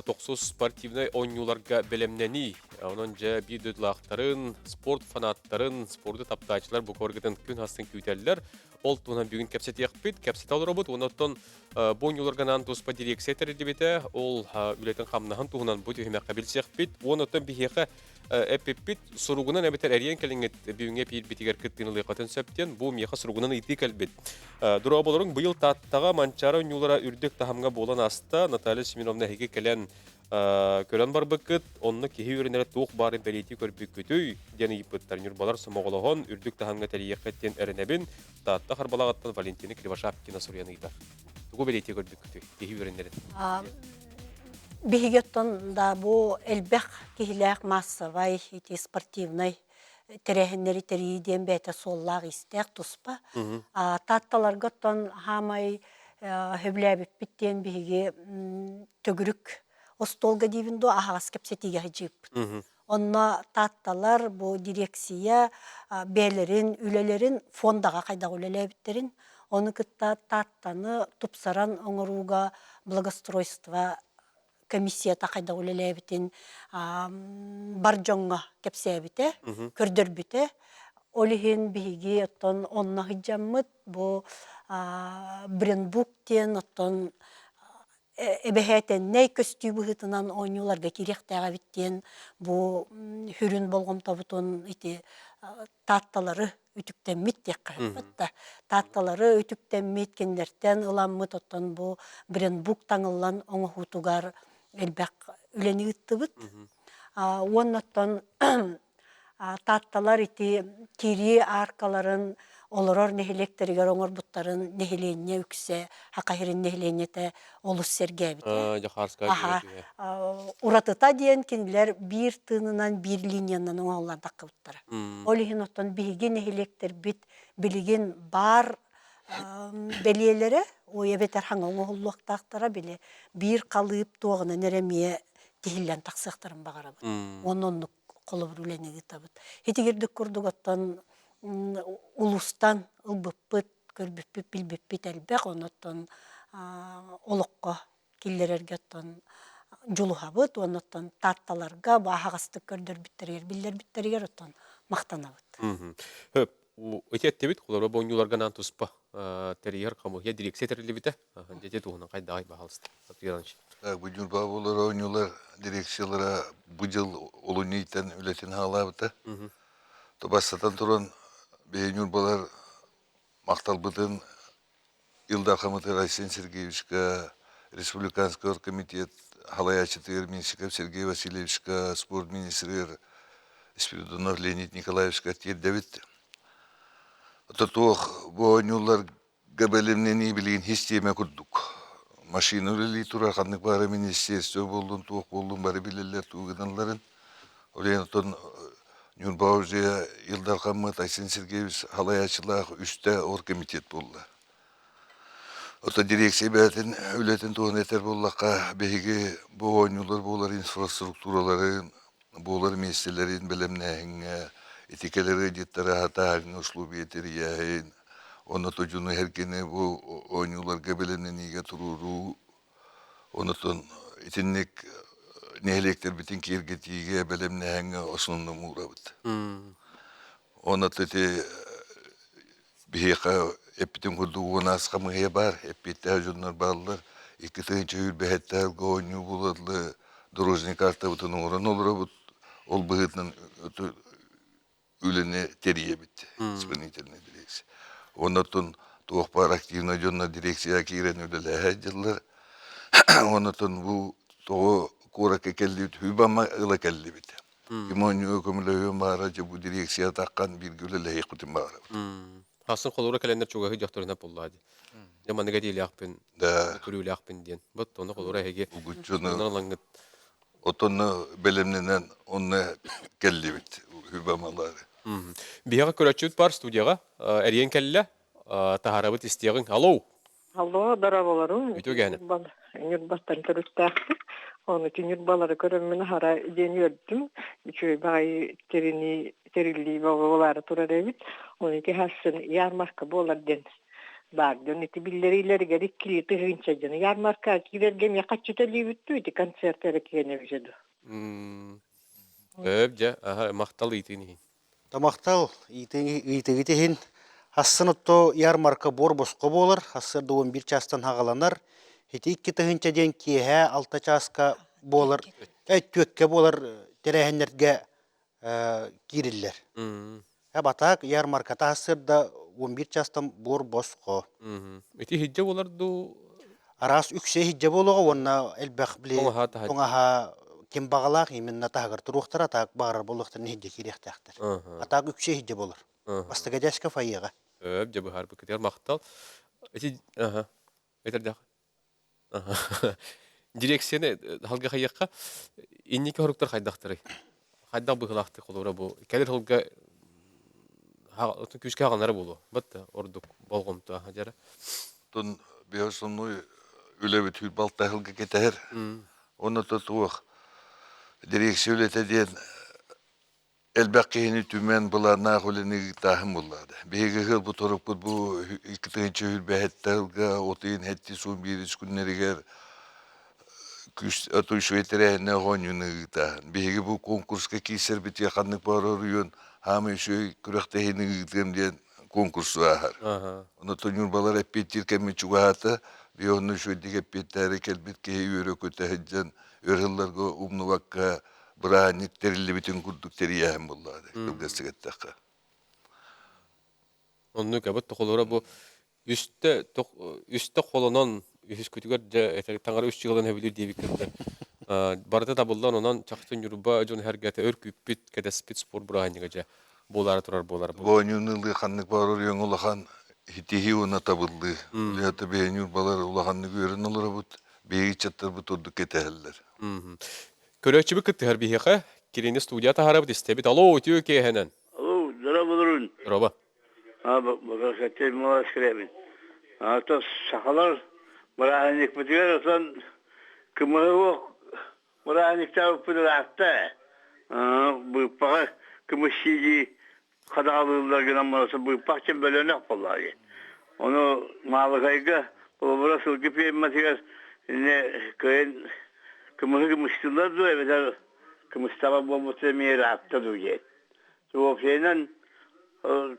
toqsuz sportivnay oynularga belemneni, onunca bir dödlaqtarın, sport fanatların, sportu taptayçılar bu korgıdın gün hastın küyteller, ol tuğunan bugün kepset yaqbit, kepset al robot, onatton bu oynularga nan tospa direkseter edibite, ol ületin qamnahın tuğunan bu tühime qabilse yaqbit, onatton bihiqa epipit surugunan ebeter eriyen kelinget büyüğüne bir bitiger kıttığını liqatın söpten bu miyaqa surugunan iti kelbit. Dura bolorun bu yıl tattağa mançara oynulara ürdük tahamga bolan asta Natalya Siminovna hege kelen kölen bar bıkıt, onunla kehi ürünlere tuğuk barın beliti körpük kütüy, deni yipıttar nürbalar somoğolağın ürdük tahamga teriyekketten erenebin, tatta harbalağattan Valentini Krivashapkina soruyanı gitar. Tuğu beliti körpük kütüy, kehi ürünlerin. Bihigetton da bu elbaq kihilaq massavay iti sportivnay terehenleri teriyden bete sollaq istek tuspa. Tattalargatton hamay höblebip bitten bihige tögürük ostolga divindo ahas kepsetiga hajip. Onna tattalar bu direksiya belerin, ülelerin fondaga qayda ülelebitlerin onu kıtta tattanı tupsaran oңоруга благоустройство комиссия тақайда үлелебитин баржонга кепсебите, көрдөрбүте. Олихин биги оттон онна хиджаммыт бу брендбуктен оттон эбехетен ней көстүбү хытынан ойнуларга киректага биттен бу хүрүн болгом табутун ити татталары ütüktenmit diye kırpıtta. Tattaları ütüktenmitkendерден ılanmıt ottun bu brendbuk tanılan onu hutugar elbek üleni ıttıbıt. Ondan Tattalar iti kiri arkaların oloror nehiлектеригер оңор буттарын нехиленне үксе, хакахирин нехиленнете олус сергебите. Жахарская Аха. директива. Уратыта диен кинилер bir тынынан bir линиянан оңалларда кыбыттар. Олихин оттон биги нехилектер бит билигин бар белиелері оя бетер хаңа оңолуақтақтара биле bir калып тоғына неремие тихиллен тақсықтарын бағарабыт. Ононлық қолы бүрлені табыт. Хетигердік күрдік оттон улустан ылбыппыт, көрбүппүт, билбиппит әлбәк, оноттон олыққа киллерерге оттон жулухабыт, оноттон татталарга бахағастық көрдөр биттерер, биллер биттерер оттон мақтанабыт. Хөп, өтеттебит, қолары боңюларга нан туспа терьер каму я дирекция терилибите. Дете туғынан қайдағай бағалысты. Bu Nurba bollar oynuyorlar direksiyalara bu yıl olunuyken ületin halabıta. Tobasatan turan be Nurbalar maktal bıdın Ildar Хамыты Райсен Сергеевичка, Республиканский оргкомитет Халаячы Минсиков Сергей Васильевичка, спорт министр Спиридонов Леонид Николаевичка Давид. Ототух bu oynuyorlar gabelimden iyi bilgin histiyeme kurduk. Maşina öyle turar kanlık bari ministersiyo buldun, tuğuk buldun bari bilirler tuğudanların. Oraya ton Nurba Hoca'ya Ildar Хамыт Aysen Sergeyeviç Halayacılığa üstte orgkomitet buldu. Ota direksiya bәтін өлетін туğun eter bollakka begi bu oynular bolar infrastrukturaların, bolar meselelerin bilimneğin, etikeleri editleri hata halini uslubu yeteriyeğin. Onu tocunu herkene bu oynular gabelemden iyice tururu. Onu ton itinlik nehlekler bütün kirgetiğe bilimneğin osnunu muğrabıt. Onu tete biheka Epitin kurduğuna askamıya var, epite junlar bağlılar. İki çöyül behetler goynu buladlı, dorozny karta bütün oran olur bu ol bıhıtın ülene teriye bitti. İspanyolne direksiya. Ondan tuğpar aktivna jonna direksiya kiren ülele heciller. Ondan bu tuğu kurak kelli hübama ıla kelli bitti. Kimonyu ökümlüğün bağıracı bu direksiya takkan bir gülele hekutin bağırı. Aslında kolora kalender çok ahı jaktörüne polladı. Ama ne kadar ilahpın, türü ilahpın diyen. But onu kolora hege. Ugucunu, otonu belemlenen onu kelli bit, hübamaları. Bir haka köreçüt var studiyaga. Eriyen kelle, taharabıt istiyagın. Alo. Alo, darabalarım. Ütü gene. Nürbastan körüstəxti. Onun için nürbaları körümmeni hara deniyordum. Çünkü bayi terilliği babaları turar evit. Onun ki hassın yarmarka bolar den. Bak, döneti billerileri gerek kili tıhınca canı. Yarmarka gidergem yakaç yüteliği bittiydi. Konsertlere kene bizedu. Öpce, maktalı itini. Tamaktal, itihin. Hassın otto yarmarka borbosqa bolar. Hassırda 11 çastan hağalanar. Heti 2 tıhınca den kihe 6 çaska bolar. Tökke bolar terehenlerge giriller. Batak yarmarkata hassırda 11 çastan borbosqa. Eti hicce olardı. Aras ükse hicce boluğa onna elbaq bile. Toңaha kim bağalaq iminna tahgar turuqtar atak bağırar boluqtar ne hicce kirektaxtar. Atak ükse hicce bolur. Bastaga jaska fayiga. Öpce bu harbi kıtır maktal. Eti, eter de. Direksiyonu halga hayakka inniki horuktar haydaqtırı. Haydaq bıhılaqtı kolora bu. Kelir halga küçük ağanları bolu. Batta orduk bolğumtu hajara. Ton biosonu öyle bir tür balta halga keter. Onu tutuq direksiya ülete diyen elbaqini tümen bulana huleni tahim bulladı. Begi hıl bu torup bu iki hül behettelga otin hetti son bir günleriger küs atu şvetere ne honyunu tahan. Begi bu konkurska kiser biti kanlık baroruyun hamı şu kürektehini diyen konkurs var. Onu tonur balar hep bitir kemi çuğata bir onu şu dige bittere kelbit ki yürü kötehecen örhıllarga umnu vakka Brani terilli bütün kurduk teriyahım bulladı. Kılgasıgattaka. Onu kabat tokolora bu üstte kolonon üst kütüger de tangar üst yıldan hebilir diye bir kırdı. Barda tabıldan ondan çaktın yurba jon hergete örküpbit kedespit spor burahanigaja bolara turar bolar. Boynunlu kanlık var oraya ulakan hitihi ona tabıldı. Liyata beğenir balar ulakanlı görün olur bu. Beyi çatır bu turduk eteheller. Körökçü bir kıttı her bir heka. Kirini studiyata harabı istebit. Alo, tüyo ki henen. Alo, durun. Roba. Bakar kaçır mı skrebin. To sakalar marahanik bitiyor olsan kımığı yok. Marahanikta öpüdür hatta. Bu bakar kımışıcı kadağlılar günden marası bu bakçın bölüne vallahi. Onu malıkayga bu burası gibi mesela ne köyün kımıştılar da evet kımıştaba bu mutluluğu hatta duyacak. O şeyden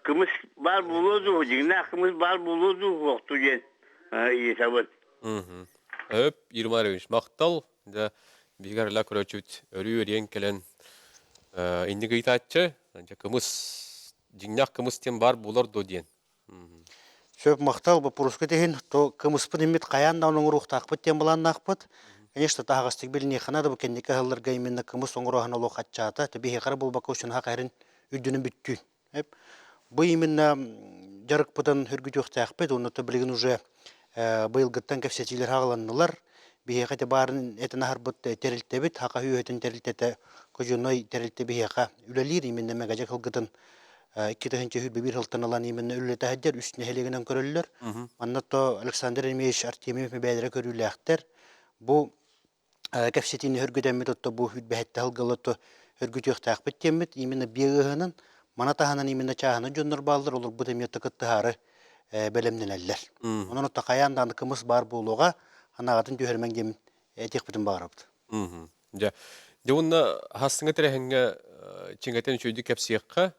kımış var bulurdu, ne kımış var bulurdu yoktu gen. İyi tabii. Öp 20 araymış. Maktal da bigar la körökçüt örü öriyen kelen indi gıytaççı. Ancak kımız Jinnak kımısten var bular do diyen. Söp maktal bu puruska tehin to kımıspın imit kayan da onun ruh takpıt diyen bulan nakpıt. Конечно, тағастық біліне қана да бұл кендекі ғылырға еменді кымыс оңырағын олу қатчата, төбе хеқары бұл бақы үшін хақ әрін үддінің бүттін. Бұл еменді жарық бұдан үргіт өқті ақпет, оны төбілігін уже бұйылғыттан көпсетілер хағыланылар. Бейеқеті барын әтін ағыр бұт тәрілті біт, хақа үйетін тәрілтеті көжіной тәрілті бейеқа үлелер еменді мәгәжек ғылғытын 2000 bir hıltan alan yeminne üllete hadder üstüne helegenen körüller. Annato Alexander Emeyş Artemiev mebedere körüllekter. Bu kapsetini hörgüden metotto bu hütbehette hılgalato hörgüt yok takbet temmet yeminne biğının manatahanan yeminne çağına jönler baldır olur bu temiyette kıttıharı belemneneller. Onun o takayandan kımız bar buluğa anağatın tühermen gemin tekbitin bağırabdı. Ja. Devonna hastınga terehenge çingeten çöydü kapsiyakka.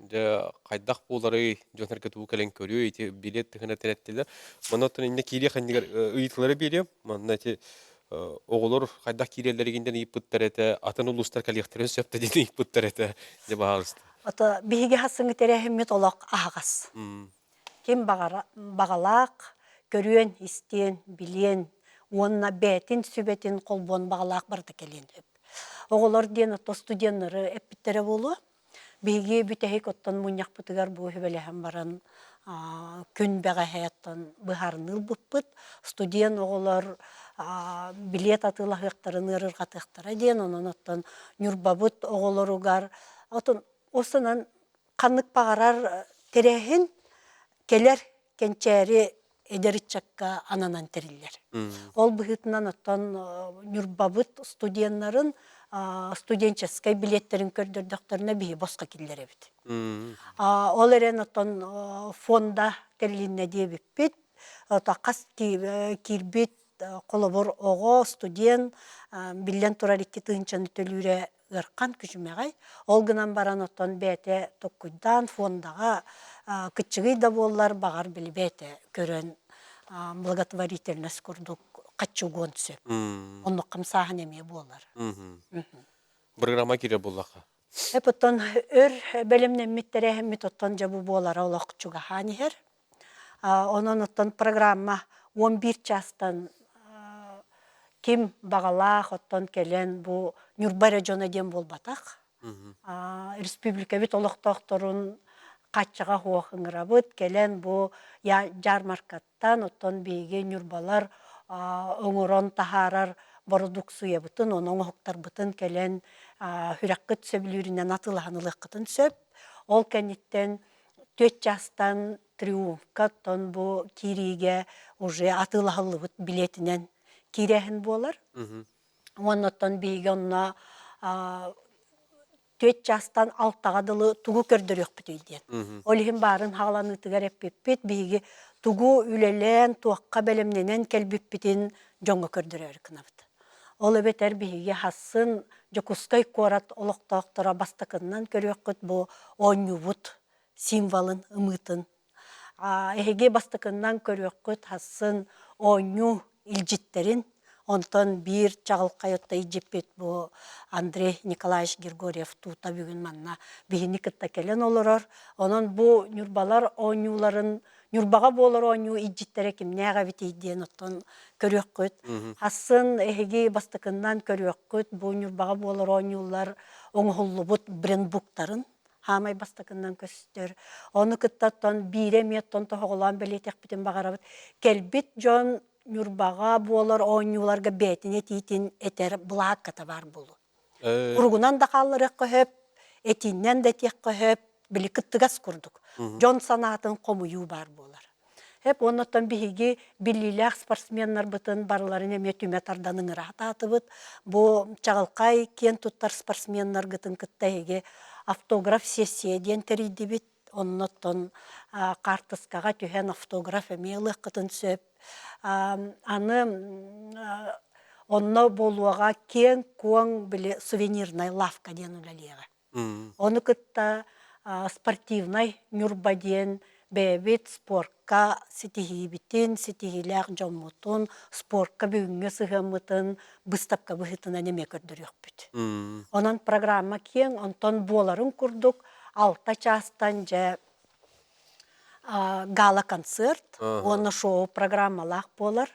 Ja qaydak bolary jönherge tu kelen körüyor iti bilet tıhına tenettiler. Manatın inde kiriye kandigar ıyıtları biliyor. Manati oğulur qaydak kiriyelerinden ipıttar ete atan uluslar kaliyaktarın söpte dedi ipıttar ete de baharıstı. Ata bihige hastınga terehemmet olaq ahaqas. Kim bağalaq, körüyen, isteyen, bilen, onna betin, sübetin, kolbon bağalaq barda kelen. Oğulur diyen ata studiyanları epittere bolu. Bihige bütehik ottan munyak putugar bu hübelehem baran kün beğe hayattan bıharnıl bıppıt. Studiyan oğulur bilet atıla hıqtarın ırır qatıqtara diyen onun ottan nürbabut oğulur ugar. Otun osunan kanlık bağarar terehin keler kençeri ederitçakka ananan teriller. Ol bıhıtından ottan nürbabut studiyanların студенческий билеттерин көрдөрдөктөрүнө бии боско киллеребит. Ол эрен отон фонда терлинне дебиппит, кас кирбит колобор ого студент билен турар 2 тыынчаны төлүрө ыркан күчүмегай. Ол гынан баран отон бете токуйдан фондага кычыгый да боллар багар билбете көрөн благотворительность курдук. Kaçuğun söp. Onu kamsahan emeği boğular. Programa kire boğulaka. Hep otan ör belimden mittere hem mitotan jabu boğulara ola küçüğe hani her. Onun otan programa 11 çastan kim bağalaq otan kelen bu Nürbara jona dem bolbatak. Respublika bit olaq doktorun kaçığa hoğыңırabıt kelen bu jarmarkattan otan bege Nürbalar оңорон тахарар бордук суя бутын, onun hoqtar butın kelen hüraqqıt söbülüründen atılağınılık qıtın söp. Ol kenitten 4 jastan triumfka ton bu kirige уже atılağılı but biletinen kirehin bolar. Ondan bege onna 4 jastan alttağadılı tuğu kördürüq bütüydен. Olihim barın hağlanı tıgar epepet bege tugu ülelen tuakka belemnenen kelbippitin jonga kördürür kınavdı. Olu beter bihige hassın jokuskay korat oloqtaqtara bastakından körüqüt bu onyuvut simvalın ımıtın. Ehege bastakından körüqüt hassın onyu ilcitterin ondan bir çağılqayotta ijipet bu Andrei Nikolaevich Grigoriev tuta bugün manna bihini kıtta kelen olurur. Onun bu nürbalar onyuların Нюрбаға болар ойну иджиттере кимнеға битейден оттон көрөккөт. Асын эһиги бастыкынан көрөккөт. Бу нюрбаға болар ойнулар оңхуллубут брендбуктарын хамай бастыкынан көстөр. Оны кыттаттан бире меттон тоголан белетек битен багарабыт. Келбит жон нюрбаға болар ойнуларга бетине титин этер булак ката бар болу. Кургунан да қаллырық көһөп, этиннен де тек көһөп, били кыттыгас курдук. Жон санатын комуyu бар болар. Hep ondan bihi billiler sportsmenler butun barların emetüme tardanın rahatatı bu çağılkay ken tuttar sportsmenler gıtın kıttayge автограф сессия ден терийди бит оннотон картыскага түһен автограф эмелы кытын сөп аны онно болуга кен куң биле сувенирный лавка ден үлелеге оны кытта спортивный нюрбаден бебит спортка ситихибитин ситихилер жоммутун спортка бүгүнгө сыгымытын быстапка быхытына неме көрдөрөк бүт. Онан программа кең онтон боларын курдук 6 частан же гала концерт, оны шоу программалар болар.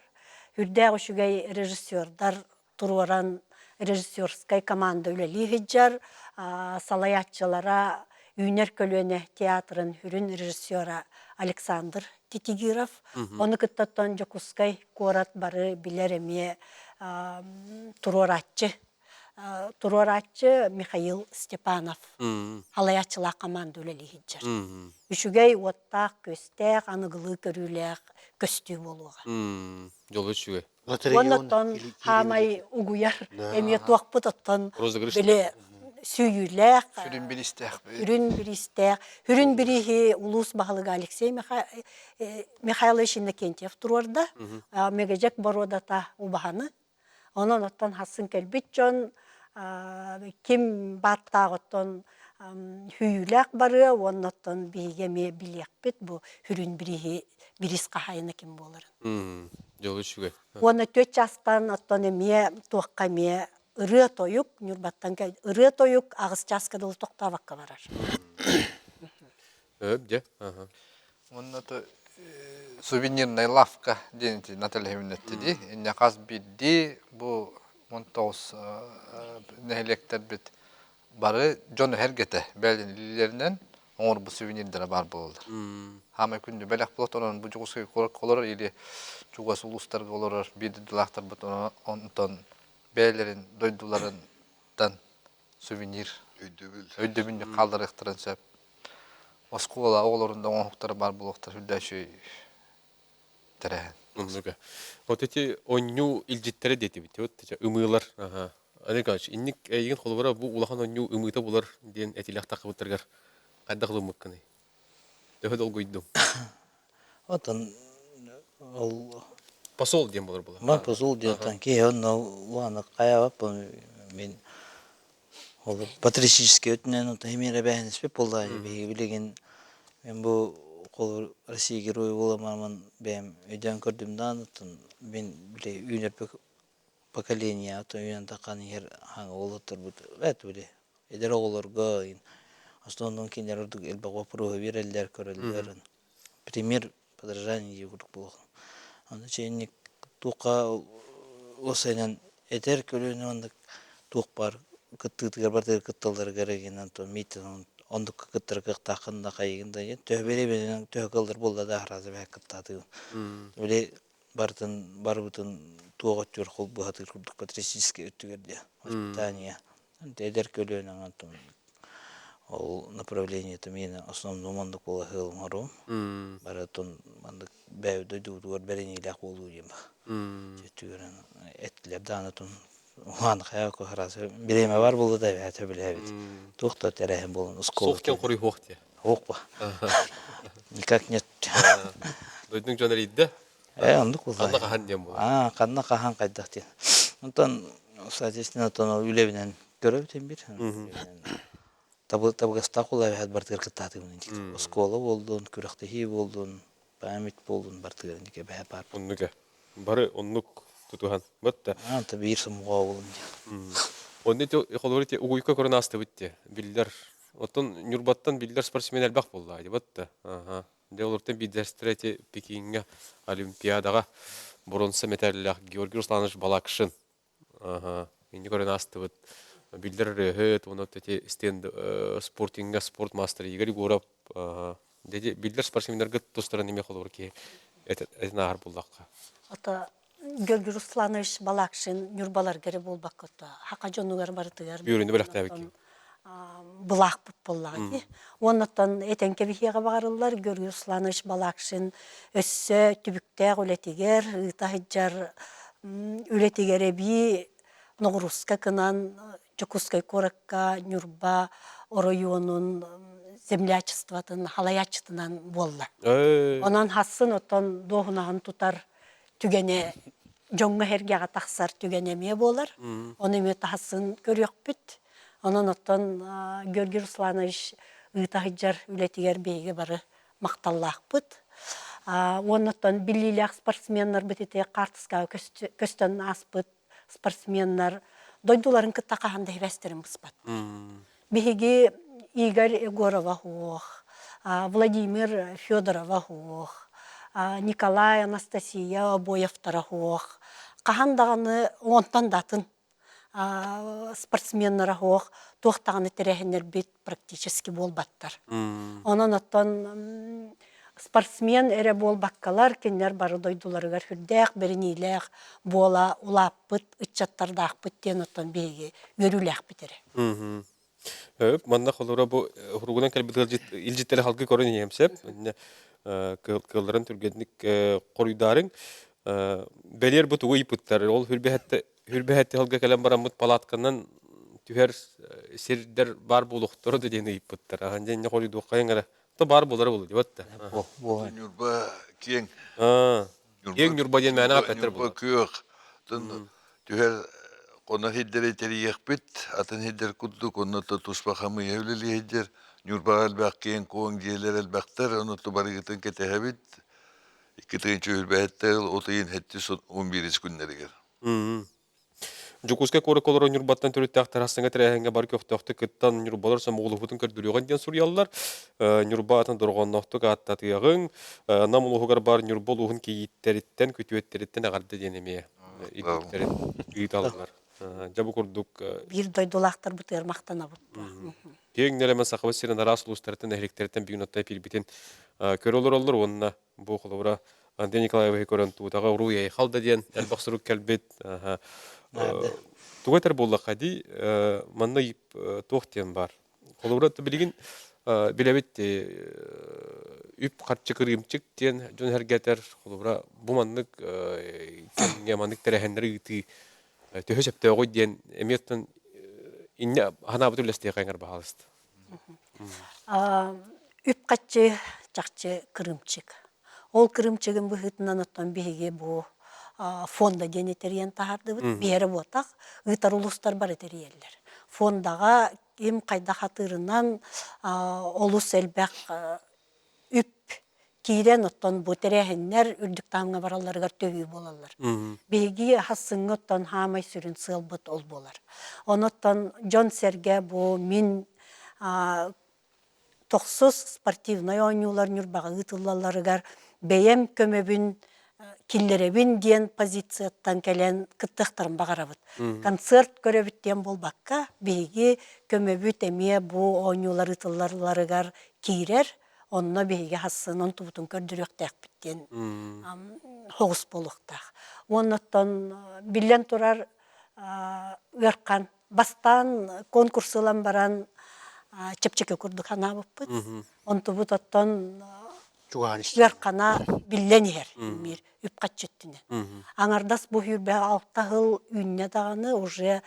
Хүрдө ошугай режиссердар туруран режиссерскай команда үлели хиджар салаятчылара Юнер Көлөне театрын хүрін режиссера Александр Титигиров. Оны кыттаттан Жокускай корат бары билереме туроратчы Михаил Степанов. Алаячыла команда үлели хиджар. Үшүгей оттақ, көстәк, аныгылы көрүләк, көстүү болуға. Жолы үшүгей. Оннаттан хамай угуяр, эме туақпыт оттан біле сүйүләк, хүрін биристәк, хүрін бірихи улус бағылыға Алексей Михайлович Иннокентьев турорда, мегежек бородата убаханы. Онан оттан хасын келбит жон, ким баттағыттан хүйүләк бары, оннаттан бейгеме билек бит, бұл хүрін бірихи бирис қахайына ким боларын. Жолы үшүгей. Оны 4 жастан оттан эме туаққа ме ыры тойук, нюрбаттан кәй, ыры тойук ағыз жасқадылы тоқтаваққа барар. Де. Оннаты сувенирная лавка денети Наталья Хеминетти ди. Инне қаз бидди бұ 19 нәхелектер бит бары Джон Хергете бәлін лилерінен оңыр бұ сувенирдері бар болды. Хамай күнді бәлек бұлат онын бұ жүгісі қолыр или жүгіс ұлыстар қолыр биді дылақтар бұт онтон бәлерін, дойдуларындан сувенир өйдөбінді қалдырықтырын сөп. Оскола оғылырында оңықтары бар бұлықтар үлдәші тәрәхін. Вот эти онню илжиттері деті біті, үмійлар. Александр, инник әйген қолыбара бұл улахан онню үмійті болар ден әтіліқ тақы бұттырғар. Қайда қылым мұққаны? Дөхед ол көйдім. Отын ол... Посол дем болар була. Ма посол диятан ки он уаны каябап мен ол патриотический өтүнөн он хемире бәһенспе болда билеген мен бу кол Россия герой боламын бем өйдөн көрдүм да мен биле үйнөр поколение ата үйнөн такан ер хаң олотур бут эт биле эдер оголорго основном кинердик элбага про верелдер көрөлдөрүн пример подражание югук болду. Аны чейник туқа осайнан этер көлөнү ондук тук бар кыттыгар бартыр кытталдар кереген антон митен ондук кыттыр кыктакында кайгында төбере менен төкөлдөр болду да разы бек кыттады. Биле бартын барбытын туга түр кол бахатыр курдук патриотический өттүгөрдө. Воспитание. Этер көлөнү антон ол направление это мен основном ондук боло хылмару. Баратон мандык бәуді дұғыр бәренейләк болу дейм ба. Жетігірін әттілер данытын оған қая көқырасы біреме бар болды да әті біле әбет. Тоқта тәрәхім болын. Соқкен қоры хоқ де? Хоқ ба. Никак нет. Дойдың жонар еді? Ондық болды. Қанна қахан дем бол? Қанна қахан қайдақ ден. Онтан, соответственно, үлебінен көрөбітен бір. Табығаста қолай әт бартығыр кіттаты. Оскола болдың, күріқтехи болдың. Память болдун бартыган дике бә бар. Оннуга. Бары оннук тутухан. Батта. Анта бир сумга болдун. Онне те холорите угуйка коронасты битте. Биллер. Оттон Нюрбаттан биллер спортсменер бак болду. Батта. Де олардан бидерстрете Пекинге Олимпиадаға бронза медальлях Георгий Русланович Балакшин. Инде көрен асты билдер рөхөт, оны төте стенд спортинга спортмастер Игорь Гуров. Деди билдер спортсмендерге тустыран неме холор ки этен ахар булдакка. Ата Георгий Русланович Балакшин Нюрбалар кере болбак көтө. Хака жонугар бартыгар. Бүйрүндө биракта беки. Булак боллагы. Оннан этенке бихига барылар Георгий Русланович Балакшин өссө түбүктө үлетигер, тахыжар үлетигере би Ногруска кынан Чукускай коракка Нюрба районун землячествотын халаячтынан болла. Онан хасын отон дохунагын тутар түгене жоңга хергега таксар түгенеме болар. Оны ме тасын көрөкпүт. Онан отон Георгий Русланович ытахыжар үлетигер бейге бары макталлакпыт. Оннан биллилек спортсменнар битете картыска көстөн аспыт спортсменнар дойдуларын кыттакаханда хевестерин быспат. Биһиги Игорь Егорова хуох, Владимир Федорова хуох, Николай Анастасия Обоевтара хуох. Кахандаганы онтан датын спортсменнара хуох, туохтаганы терехенер бит практически болбаттар. Онан оттон спортсмен эре болбаккалар кеннер бары дойдуларыгар хүрдәк беринилек бола улаппыт ыччаттардакпыт тен оттон беги көрүләк битере. Манна холора бу хуругунан калбит илҗиттеле халкы көрөн емсеп, кылларын түргенник корыйдарын белер бу тугы ипыттар. Ол хүрбәһәтте халкы калам барамыт палатканнан түһәр сирдер бар булуктыр дигән ипыттар. Анҗа не корыйды кайыңгара то бар булары булды дибатта. Нюрба кең. Кең Нюрба дигән мәна пәтер булды. Көк. Түһәр Кона хиддер терияхпит, атын хиддер куддук, онно то туспахамы евлили хиддер, Нюрба албақ кейін коң диелер албақтар, онно то барығытын кетехабит, 2-тігінші үрбәттер, отайын хетті 11 күннерігер. Жукуска коры колоро Нюрбаттан төрөттө актар хастыңа тирәһәнгә бар көфтөктө кыттан Нюрбалар самоглухутун көрдүрөгөн ден сурьяллар. Нюрбатын доргоннокто гатта тыягын, намулугар бар Нюрболугун кийиттериттен көтүеттериттен агарды денеме. Идиттерит ыйталлар. Жабы курдук. Бир дойдулактар бутыр мактана бут. Кең нелеме сакыбы сирен расулустардан электерден бигнотта пилбитен көрөлөр онна бу холора Андре Николаевич көрөн тутага уруя халда ден элбаксырук келбет. Тугатар болла хади манна тохтен бар. Холора билген билебет үп катчы кырымчык ден жон хергетер холора бу маннык кемге маннык терехендер ити төһөсөптө ой ден эметтен инне хана бутулесте кайгар баалыст. Үп катчы чакчы кырымчык. Ол кырымчыгын быһытынан оттон биһиге бу фонда денетериен тахарды бит бери ботак ыйтар улустар бар этериеллер. Фондага ким кайда хатырынан олус элбек үп кирен оттон бу терехеннер үрдүк тамга бараларга төгү болалар. Биги хасыңы оттон хамай сүрүн сылбыт ол болар. Оноттон Жон Серге бу мин токсус спортивный ойнулар Нюрбага ытыллаларыгар бейем көмөбүн киллеребин диен позицияттан келен кыттыктарын багарабыт. Концерт көрөбүттен болбакка биги көмөбүт эме бу ойнулар ытылларыгар кирер, онно биги хасын он тубутун көрдүрөктөк биттен хогус болуктак. Оннотон билен турар ыркан бастан конкурсылан баран чепчеке курдук ана буппут. Онтубут оттон Яркана билленер мир үп катчеттине. Аңардас бу хүрбе 6 жыл үнне даганы уже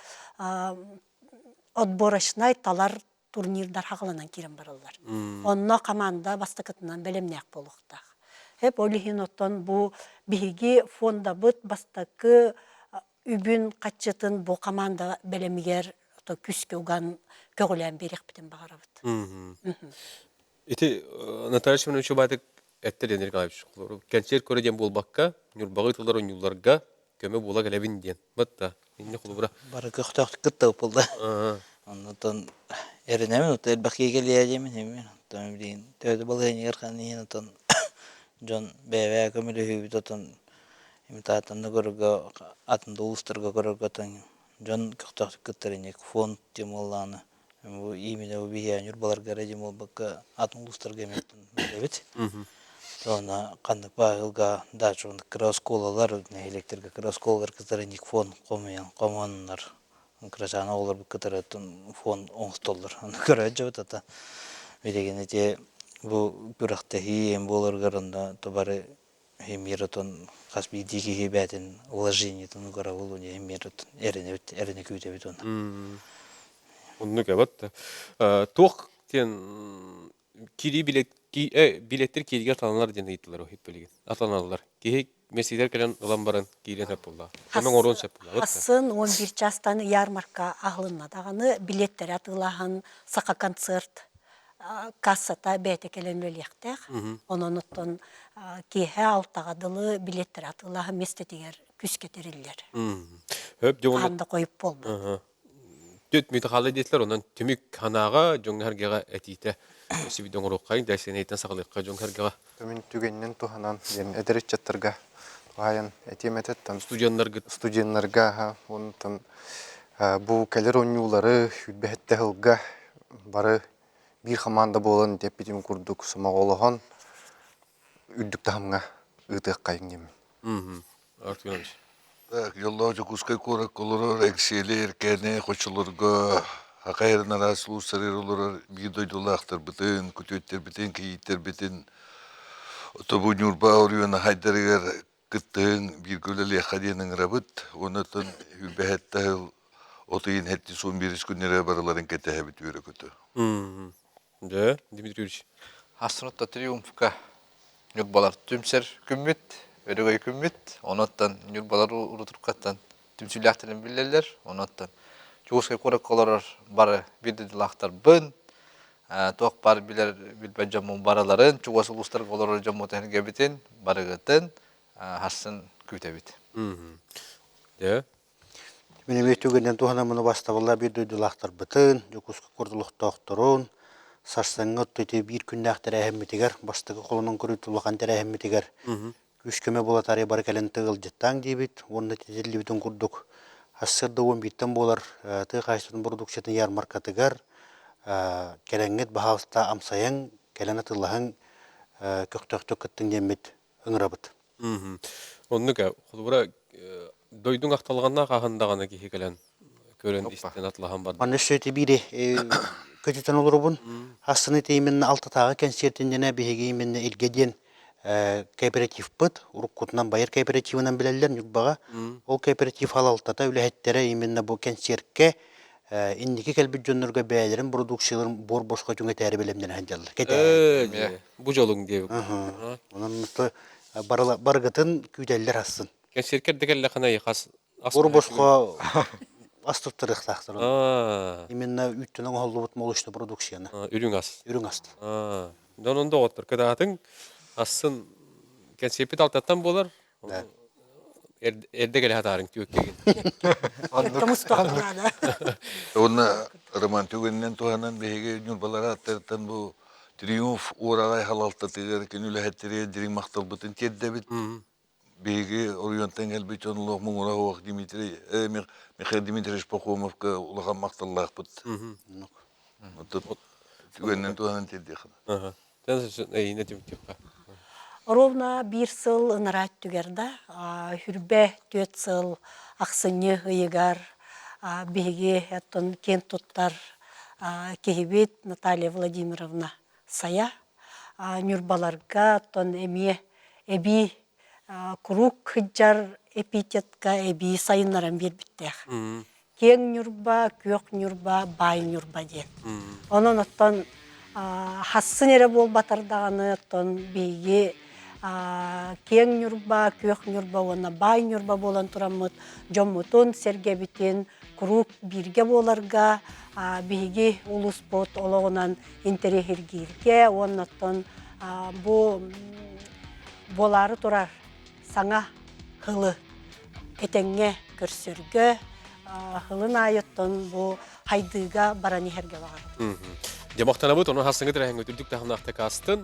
отборочный талар турнирдар хагаланан кирен баралар. Онно команда бастакытынан белемнек болуктак. Хеп олихин оттон бу биги фонда бут бастакы үбүн катчытын бу команда белемигер то күскө уган көгөлөн берек битен багарабыт. Ити Наталья Семенович байтык Аттер Андре Николаевич. Концерт көрөден болбакка, Нюрбагы тылар ойнуларга көмө була келебин ден. Батта, инне кулубра. Бары көктөк кытты болду. Онтон эренемен, отел бакыйга келеяжемен, эми. Тон билин, төдө балган яркан ен отон Жон бәвә көмілі хүйбіт отын имитатанны көрігі атында ұлыстырға көрігі отын жон көқтақты күттерінек фонд темолланы. Бұл имені бұл бейе нүрбалар ғара демол бақы атын ұлыстырға еметтін бәлебет. Sonra kandık bağılga daha çok kıraskolalar, elektrikli kıraskolalar kızlarınik fon komanlar. Kıracağına olur bu kadar fon 10 dolar. Onu göreceğiz ata. Bilgin de bu bıraktı hem bolur garında tabarı hem yaraton kasbi diki hibetin ulaşını tonu gara olun hem yaraton erine küte biton. Onu kabat. Tok ten kiri biletler kiriga atanlar diye neyittiler o hep bilgin. Atanarlar. Ki mesleğler gelen olan baran kiren hep oldu. Hemen oron hep oldu. Hasın 11 çastanı yarmarka ağlınna dağını biletler atılahan saka konцерт kassata betekelen ölüyektek. Onun otun kihe alttağadılı biletler atılahan mestetiger küsketiriller. Hep de onu Anda koyup oldu. Döt mütehali deytiler ondan tümük hanağa jon hergega etite. Sibidon orokayın dersen etten sağlıkka jon hergega. Tümün tügeninden tuhanan yani ederek çattırga. Tuhayan etiyemet ettim. Studiyanlarga ondan bu keler oyuncuları hübbehette hılga barı bir hamanda bolan deyip bitim kurduk suma olahan üddük tahamga ıtık kayın gibi. Artık önemli. Yollarca kuskay korak olur, eksiyeler, kene, koçulurga, hakayırın arası uluslararası olur, bir doydulaktır bütün, kütüyetler bütün, kiyitler bütün. Otobu Nurba oruyuna haydarigar kıttığın bir göleli yakadiyenin rabıt, onatın hübbehette otayın hetti son bir günlere baraların ketehe bitiyor kötü. De, Dimitrievich. Astronauta triumfka Nurbalar tümser kümmüt, ödegay kümmüt, onattan Nurbalar urutup kattan tümsülahtırın bilirler, onattan. Çoğuskay korakkolar barı bir de dilaktar bın, toq bar biler bilbe jamon baraların, çoğusu uluslar kolar jamon tehlikeye bitin, barı gıtın, hassın küte bit. De. Benim etügenden tuhanamını bastavalla bir doydulaktır bütün, yokuska kurduluk doktorun, saçsаңы төте bir күннәқтер әһәммитигер, бастығы қолының көрүтүлгән әһәммитигер. Күшкеме булатары бар кәлен тыгыл жеттан дибит, онны тетелли бүтүн курдук. Хассырда 11 болар, ты кайсын продукцияны ярмаркатыгар, кәләнгет баһаста амсаяң, кәлән атыллаһың көктөктөк кыттың демет ыңрабыт. Онны ка, хулбара дойдун акталганна кахындаганы ки кәлән көрен истен атлахан бар. Аны сөйте бире kötüten olurubun. Hasını teyimin altı tağı konsertinden behegeymin ilgeden kooperatif bıt. Urukkutundan bayır kooperativinden bilerler nükbağa. O kooperatif halaltada ülehettere iminne bu konsertke indiki kelbi jönürge beylerin produksiyaların bor boşka cüngü teri bilemden hancalar. Bu jolun diye. Onun mutlu bargıtın küdeller hassın. Konsertker dekelle kanayı has. Bor boşka Astırtırıqtaqtır. Именно үттінің олыбыт молышты продукцияны. Үрің ас. Үрің асты. Donunda otur. Kadağıtın asın konsepti altatan bolar. Erde gele hatarın tüyökkegin. Ona romantikenden tuhanan behege nurbalara attartan bu triumf uğrağay halaltatıgar kenüle hetteriye dirin maktal bütün teddebit. Bege oryantan elbet onluq mungura hoq Dimitri Mikhail Dimitrievich Pokhomovka ulagan maqtallah bit. Tügenden tuhanan teddekhin. Sen ne tümtüp. Ровно bir сыл ынырат түгерді, хүрбе 4 сыл ақсыны ыйыгар, беге әттон кен туттар кехебет Наталья Владимировна сая, нүрбаларға тон эби круг хыджар эпитетка эби сайынларан бербіттех. Кен нүрба, көк нүрба, бай нүрба ден. Onun оттон хасын эре бол батардағаны оттон беге кен нүрба, көк нүрба, ona бай нүрба болан турамыт, жомутун сергебитин круг бирге боларга беге улус бот олоғынан интерехиргирге, оннаттон bu болары турар саңа хылы этеңге көрсөргө хылын айыттон бу хайдыга барани херге багар. Jamaqtanabıt onun hasıngı dirəhen götürdük tağınaqta kastın.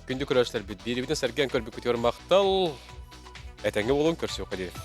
Gündü körəşlər bit. Biribitən sərgən körбүк көтөр maqtal. Этәңге болон көрсө кадир.